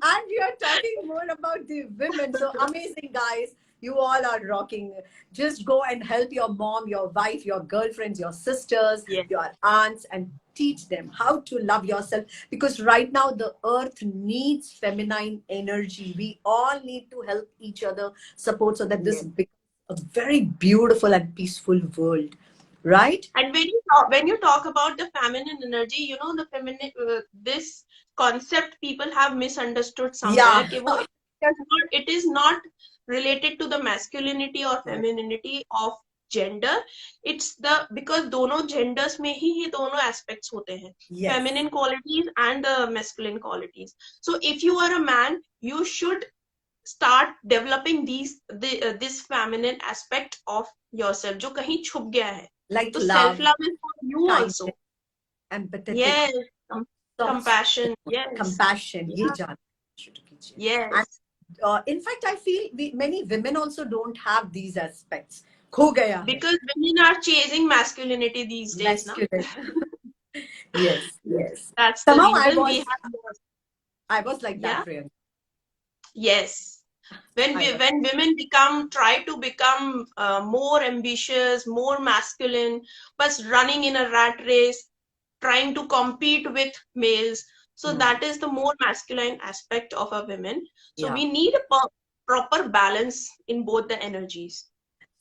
And we are talking more about the women. So amazing, guys. You all are rocking. Just go and help your mom, your wife, your girlfriends, your sisters, Yes. your aunts, and teach them how to love yourself. Because right now the earth needs feminine energy. We all need to help each other, support, so that this Yes. becomes a very beautiful and peaceful world. Right? And when you talk about the feminine energy, you know, the feminine, this concept people have misunderstood somewhere. Yeah. कि वो it is not related to the masculinity or femininity of gender. It's because दोनों genders में ही ये दोनों aspects होते हैं, Yes. feminine qualities and the masculine qualities. So if you are a man, you should start developing this feminine aspect of yourself जो कहीं छुप गया है. Like So love, self-love is for you kindness, also. empathetic, Yes. soft Compassion. support, Yes. compassion. Yeah. ये जानना शुरू कीजिए. Yes. And in fact, I feel many women also don't have these aspects. खो गया है. Because women are chasing masculinity these days. No? Yes, yes. That's the Somehow reason we have. I was like Yeah. that, Priyanka. Yes. When women try to become more ambitious, more masculine, but running in a rat race, trying to compete with males. So that is the more masculine aspect of a woman. So we need a proper balance in both the energies.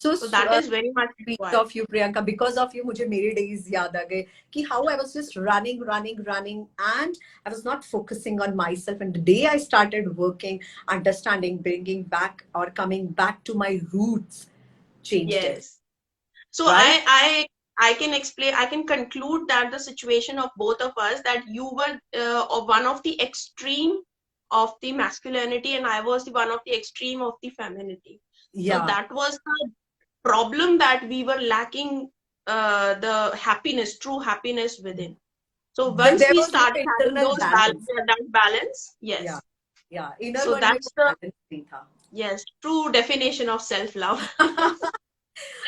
So that is very much required. Of you, Priyanka, because of you, मुझे मेरे days याद आ गए कि how I was just running, and I was not focusing on myself. And the day I started working, understanding, bringing back or coming back to my roots, changed it. Yes. So Right? I can explain. I can conclude that the situation of both of us, that you were one of the extreme of the masculinity, and I was one of the extreme of the femininity. Yeah. So that was the problem, that we were lacking the happiness, true happiness within. So once we started having that balance, yes. Yeah. Inner so that's the balance. Yes, true definition of self-love.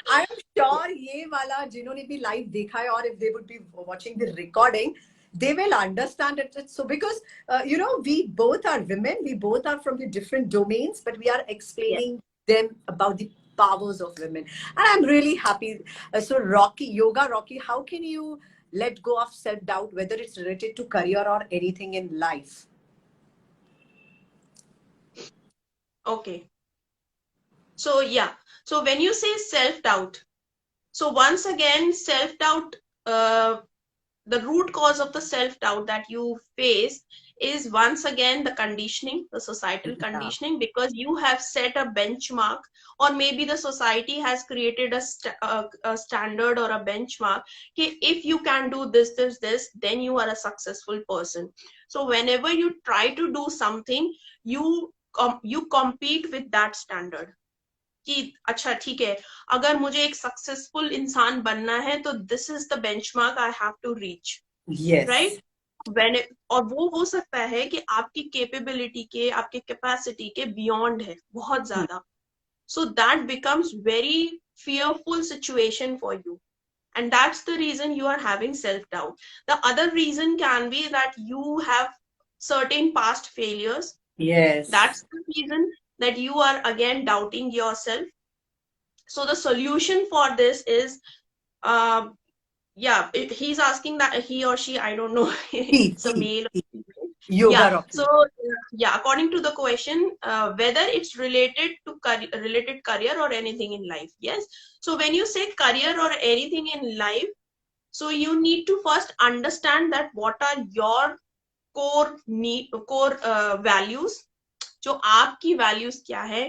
I am sure ये वाला जिन्होंने भी live देखा है, or if they would be watching the recording, they will understand it. So because you know, we both are women, we both are from the different domains, but we are explaining them about the powers of women, and I'm really happy. So Yoga Rocky, how can you let go of self-doubt, whether it's related to career or anything in life? Okay. So yeah. So when you say self-doubt, so once again, self-doubt the root cause of the self-doubt that you face is once again the conditioning, the societal Yeah. conditioning, because you have set a benchmark, or maybe the society has created a standard or a benchmark. Okay, if you can do this, then you are a successful person. So whenever you try to do something, you compete with that standard. कि अच्छा ठीक है, अगर मुझे एक successful इंसान बनना है तो this is the benchmark I have to reach, Yes. Right? और वो हो सकता है कि आपकी कैपेबिलिटी के, आपके कैपेसिटी के बियॉन्ड है बहुत ज्यादा. So that becomes very fearful situation for you. And that's the reason you are having self-doubt. The other reason can be that you have certain past failures. Yes. That's the reason that you are again doubting yourself. So the solution for this is, uh, yeah, he's asking that he or she, I don't know, it's a male. Yoga Yeah. Rocky. So yeah, according to the question, whether it's related to related career or anything in life. Yes. So when you say career or anything in life, so you need to first understand that what are your core values. जो आपकी values क्या है,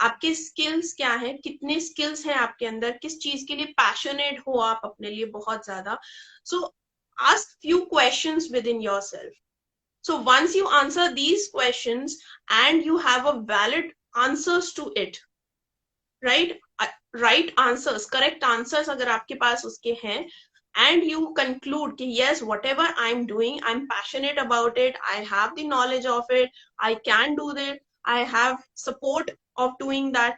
आपके skills क्या है, कितने skills हैं आपके अंदर, किस चीज के लिए पैशनेट हो आप अपने लिए बहुत ज्यादा. सो ask few questions with in your self. So once you answer these questions and you have a valid answers to it, right? Right answers, correct answers अगर आपके पास उसके हैं, and you conclude कि yes, whatever I'm doing, I'm passionate about it, I have the knowledge of it, I can do that, I have support of doing that,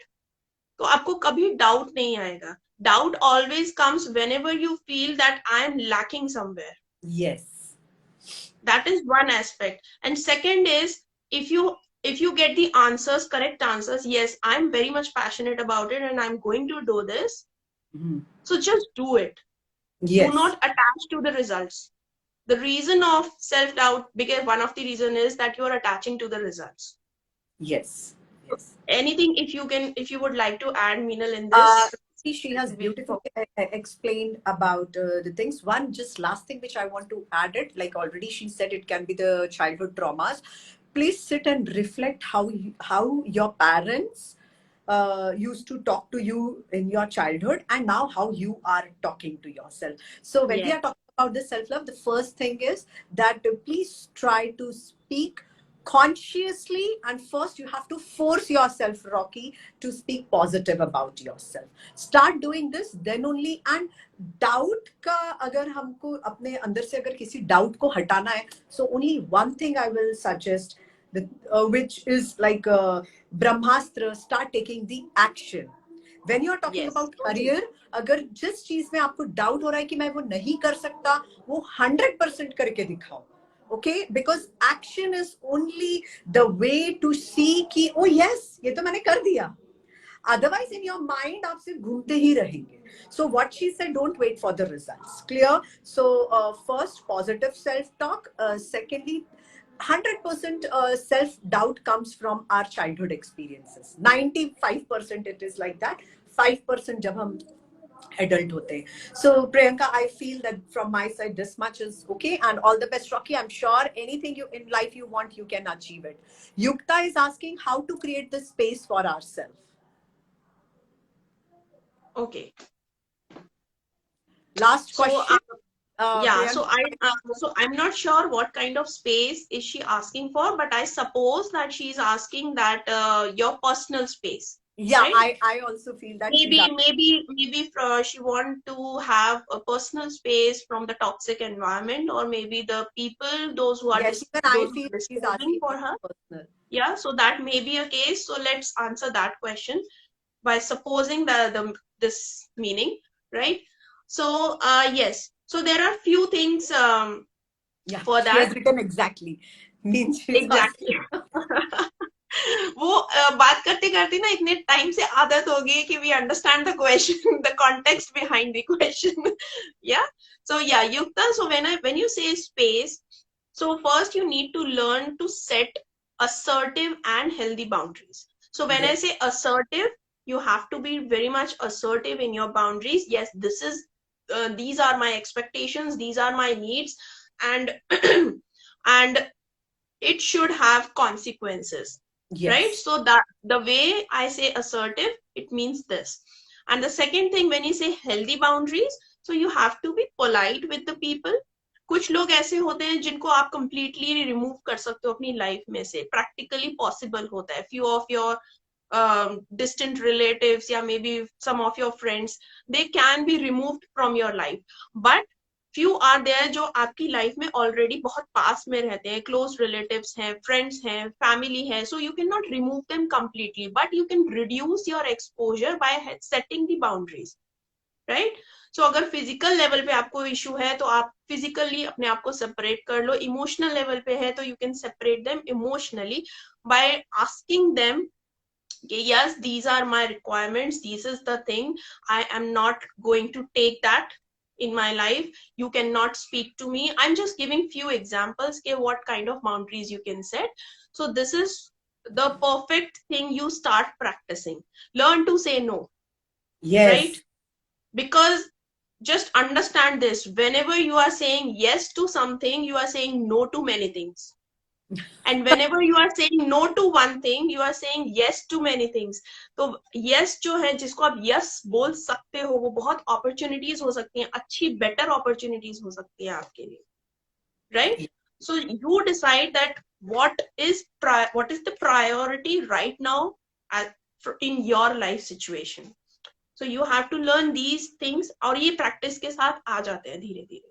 तो आपको कभी doubt नहीं आएगा. Doubt always comes whenever you feel that I am lacking somewhere. Yes. That is one aspect. And second is, if you get the answers, correct answers, yes, I'm very much passionate about it and I'm going to do this. So just do it. Yes. Do not attach to the results. The reason of self-doubt, because one of the reason is that you are attaching to the results. Yes. Yes. Anything, if you would like to add, Meenal, in this? See, she has beautifully explained about the things. One just last thing which I want to add it, like already she said, it can be the childhood traumas. Please sit and reflect how your parents used to talk to you in your childhood, and now how you are talking to yourself. So when we are talking about the self-love, the first thing is that please try to speak consciously, and first you have to force yourself, Rocky, to speak positive about yourself. Start doing this, then only. And doubt का अगर हमको अपने अंदर से अगर किसी doubt को हटाना है, so only one thing I will suggest, which is like Brahmastra, start taking the action. When you are talking about career, अगर जिस चीज में आपको doubt हो रहा है कि मैं वो नहीं कर सकता, वो 100% करके दिखाओ. Okay, because action is only the way to see कि oh yes, ये तो मैंने कर दिया. Otherwise, in your mind, आप सिर्फ घूमते ही रहेंगे. So what she said, don't wait for the results. Clear? So first, positive self-talk. Secondly, 100% self-doubt comes from our childhood experiences. 95% it is like that. 5% जब हम adult hote. So Priyanka, I feel that from my side this much is okay, and all the best, Rocky. I'm sure anything you in life you want, you can achieve it. Yukta is asking how to create the space for ourselves. Okay. Last question. Yeah, so I'm not sure what kind of space is she asking for, but I suppose that she's asking that your personal space. Yeah, right? I also feel that maybe she want to have a personal space from the toxic environment, or maybe the people, those who are disturbing for her. Personal. Yeah, so that may be a case. So let's answer that question by supposing this meaning, right? So yes, so there are few things for that. She has written exactly. Means exactly. वो बात करते करते ना इतने time से आदत हो गई कि we understand the question, the context behind the question. Yeah. So yeah, Yukta, so when you say space, so first you need to learn to set assertive and healthy boundaries. So when I say assertive, you have to be very much assertive in your boundaries. Yes, this is these are my expectations, these are my needs, and and it should have consequences, right? Yes. So that the way I say assertive, it means this. And the second thing, when you say healthy boundaries, so you have to be polite with the people. कुछ लोग ऐसे होते हैं जिनको आप completely remove कर सकते हो अपनी लाइफ में से, practically possible होता है. Few of your distant relatives, या maybe some of your friends, they can be removed from your life, but few are there जो आपकी लाइफ में ऑलरेडी बहुत पास में रहते हैं, क्लोज रिलेटिव्स हैं, फ्रेंड्स हैं, फैमिली है, so you can not remove them completely, but you can reduce your exposure by setting the boundaries, right? So अगर फिजिकल लेवल पे आपको इशू है तो आप फिजिकली अपने आप को सेपरेट कर लो, इमोशनल लेवल पे है तो you can separate them emotionally by asking them yes, these are my requirements, this is the thing, I am not going to take that in my life, you cannot speak to me. I'm just giving few examples ke what kind of boundaries you can set. So this is the perfect thing you start practicing. Learn to say no. Yes. Right? Because just understand this, whenever you are saying yes to something, you are saying no to many things. And whenever you are saying no to one thing, you are saying yes to many things. तो yes जो है, जिसको आप yes बोल सकते हो, वो बहुत opportunities हो सकती हैं, अच्छी better opportunities हो सकती हैं आपके लिए, right? So you decide that what is the priority right now in your life situation. So you have to learn these things, और ये practice के साथ आ जाते हैं धीरे धीरे.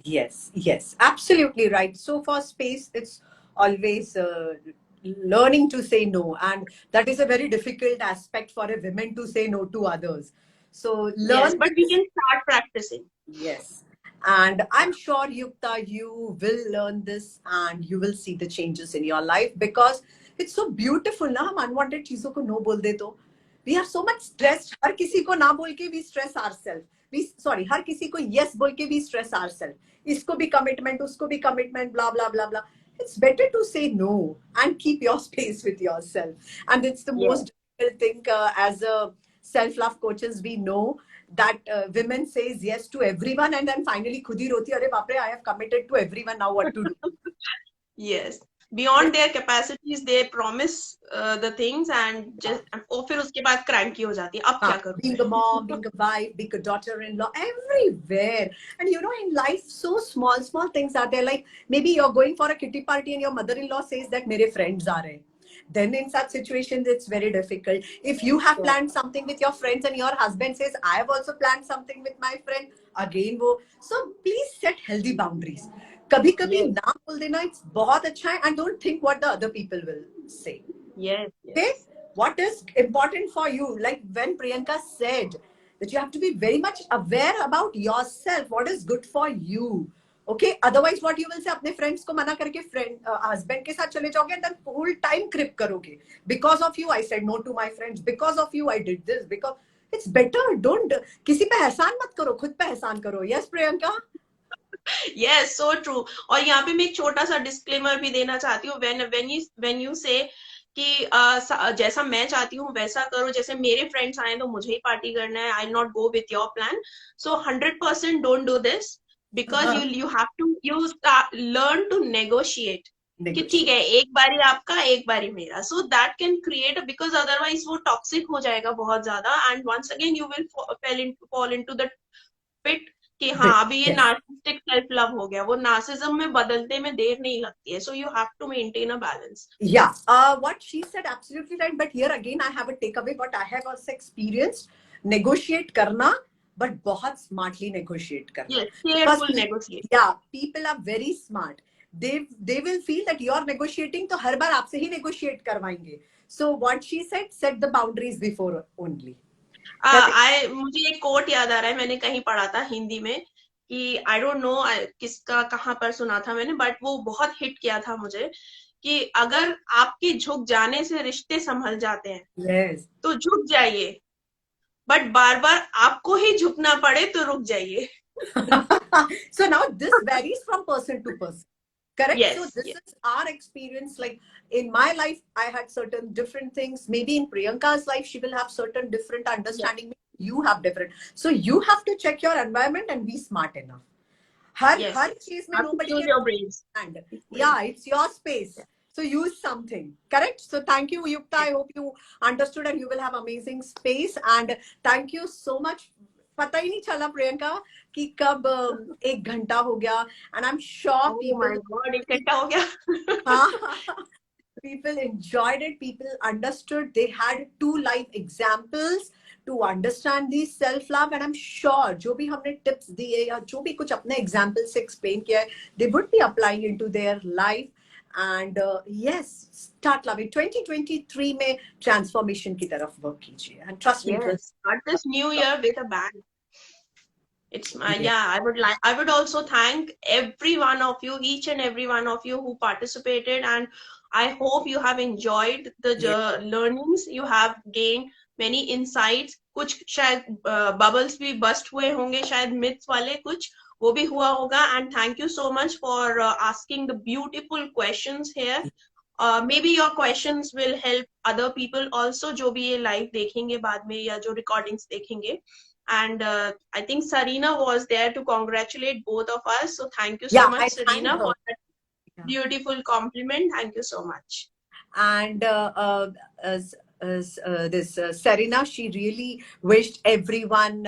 Yes, yes, absolutely right. So for space, it's always learning to say no, and that is a very difficult aspect for a woman to say no to others. So learn. Yes, but we can start practicing. Yes, and I'm sure, Yukta, you will learn this and you will see the changes in your life, because it's so beautiful ना, हम unwanted चीजों को no बोल दे तो we are so much stressed. हर किसी को ना बोल के we stress ourselves. हर किसी को yes बोल के we stress ourselves. इसको भी commitment, उसको भी commitment, blah blah blah blah. It's better to say no and keep your space with yourself. And it's the most difficult thing as a self-love coaches, we know that women says yes to everyone and then finally खुद ही रोती, अरे बाप रे, I have committed to everyone, now what to do? Yes, beyond their capacities they promise the things and just और फिर उसके बाद cranky हो जाती है, अब क्या करूँ? Being a mom, being a wife, being a daughter-in-law, everywhere. And you know, in life, so small things are there. Like maybe you're going for a kitty party and your mother-in-law says that मेरे friends are रहे. Then in such situations, it's very difficult. If you have planned something with your friends and your husband says, I have also planned something with my friend, again वो. So please set healthy boundaries. कभी-कभी ना बोल देना, it's बहुत अच्छा है, and don't think what the other people will say. Yes. Okay? What is important for you? Like when Priyanka said that you have to be very much aware about yourself, what is good for you. Okay, otherwise what you will say, अपने friends को मना करके husband के साथ चले जाओगे and then whole time crib करोगे. Because of you I said no to my friends, because of you I did this, because it's better, don't किसी पे एहसान मत करो, खुद पे एहसान करो. Yes, Priyanka? Yes, so true. और यहाँ पे मैं एक छोटा सा disclaimer भी देना चाहती हूँ, when you say कि जैसा मैं चाहती हूँ वैसा करो, जैसे मेरे फ्रेंड्स आए तो मुझे ही पार्टी करना है, I not go with your plan, so 100% don't do this, because you have to learn to negotiate कि ठीक है, एक बारी आपका एक बारी मेरा, so that can create, because otherwise वो टॉक्सिक हो जाएगा बहुत ज्यादा, and once again you will fall into the pit कि हाँ अभी ये नार्सिसिस्टिक सेल्फ लव हो गया, वो नार्सिज्म में बदलते में देर नहीं लगती है, so you have to maintain a balance. Yeah, what she said absolutely right, but here again I have a takeaway what I have also experienced. Negotiate करना, but बहुत smartly negotiate करना. Yes, careful negotiate. Yeah, people are very smart. They will feel that you are negotiating, तो हर बार आपसे ही negotiate करवाएंगे. So what she said, set the boundaries before only. मुझे एक coat याद आ रहा है, मैंने कहीं पढ़ा था हिंदी में कि आई डोंट नो किसका कहाँ पर सुना था मैंने, बट वो बहुत हिट किया था मुझे, कि अगर आपके झुक जाने से रिश्ते संभल जाते हैं, yes, तो झुक जाइए, बट बार बार आपको ही झुकना पड़े तो रुक जाइए. So now this varies from person to person. Correct? Yes, so this is our experience. Like in my life, I had certain different things. Maybe in Priyanka's life, she will have certain different understanding. You have different. So you have to check your environment and be smart enough. Yes, her yes. चीज में Have to nobody use can your brains. understand. Yeah, it's your space. So use something. Correct. So thank you, Yukta. I hope you understood and you will have amazing space. And thank you so much. पता ही नहीं चला प्रियंका कि कब 1 घंटा हो गया. And I'm sure Oh people. my God, 1 घंटा हो गया. हाँ, people enjoyed it. People understood. They had 2 live examples to understand the self love, and I'm sure जो भी हमने tips दिए या जो भी कुछ अपने example से explain किया है, they would be applying into their life. And yes, start loving. 2023 में transformation की तरफ work कीजिए, and trust me, it will. Yes, start this new year with a bang. It's my, Yeah. yeah, I would also thank every one of you, each and every one of you who participated, and I hope you have enjoyed the learnings. You have gained many insights. कुछ शायद bubbles भी bust हुए होंगे, शायद myths वाले कुछ वो भी हुआ होगा. And thank you so much for asking the beautiful questions here. Maybe your questions will help other people also जो भी ये live देखेंगे बाद में या जो recordings देखेंगे. And I think Sarina was there to congratulate both of us. So thank you so Yeah, much, I thank Sarina, her. for that beautiful compliment. Thank you so much. And this Serena, she really wished everyone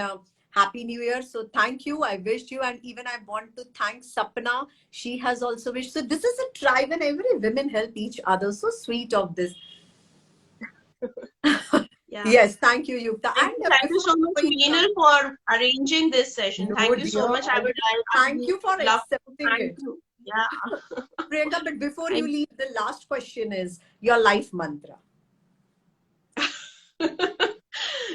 Happy New Year. So thank you. I wished you, and even I want to thank Sapna. She has also wished. So this is a tribe, and every women help each other. So sweet of this. Yeah. Yes, thank you, Yukta. Thank you so much, Meenal, for arranging this session. No, Thank you so dear. much. I would Thank you for love to accepting thank it. you. Yeah. Priyanka, but before you leave, the last question is your life mantra.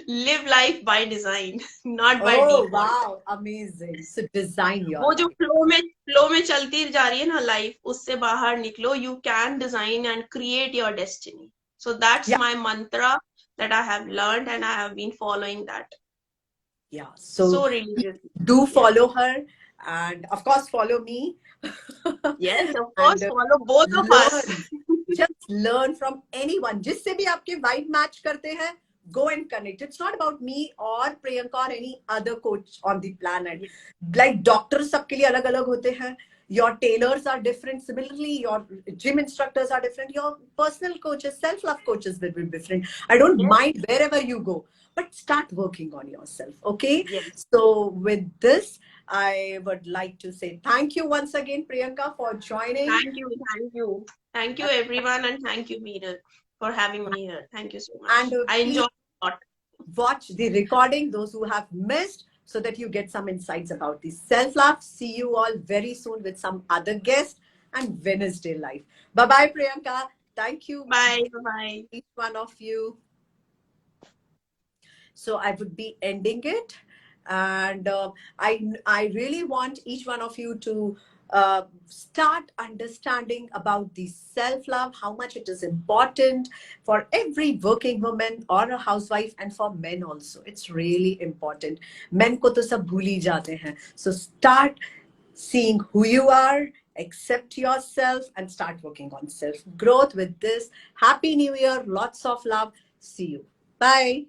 Live life by design, not by Oh, default. wow, amazing. So design your वो जो life. flow में चलती जा रही है ना life, उससे बाहर निकलो. You can design and create your destiny. So that's my mantra that I have learned, and I have been following that. Yeah. So religiously. do follow her, and of course follow me. Yes, of course, And follow both of us. just learn from anyone. जिससे भी आपके vibe match करते हैं, go and connect. It's not about me or Priyanka or any other coach on the planet. Like doctors सबके लिए अलग अलग होते हैं. Your tailors are different. Similarly, your gym instructors are different. Your personal coaches, self-love coaches will be different. I don't mind wherever you go, but start working on yourself. Okay. Yes. So with this, I would like to say thank you once again, Priyanka, for joining. Thank you. Thank you. Thank you, everyone. And thank you, Meenal, for having me here. Thank you so much. And I enjoyed a lot. Watch the recording, those who have missed, so that you get some insights about the self-love. See you all very soon with some other guest and Wednesday life. Bye-bye, Priyanka. Thank you. Bye. Bye-bye. Each one of you. So I would be ending it. And I really want each one of you to start understanding about the self-love, how much it is important for every working woman or a housewife, and for men also. It's really important. Men ko to sab bhul hi jate hain. So start seeing who you are, accept yourself, and start working on self-growth with this. Happy New Year. Lots of love. See you. Bye.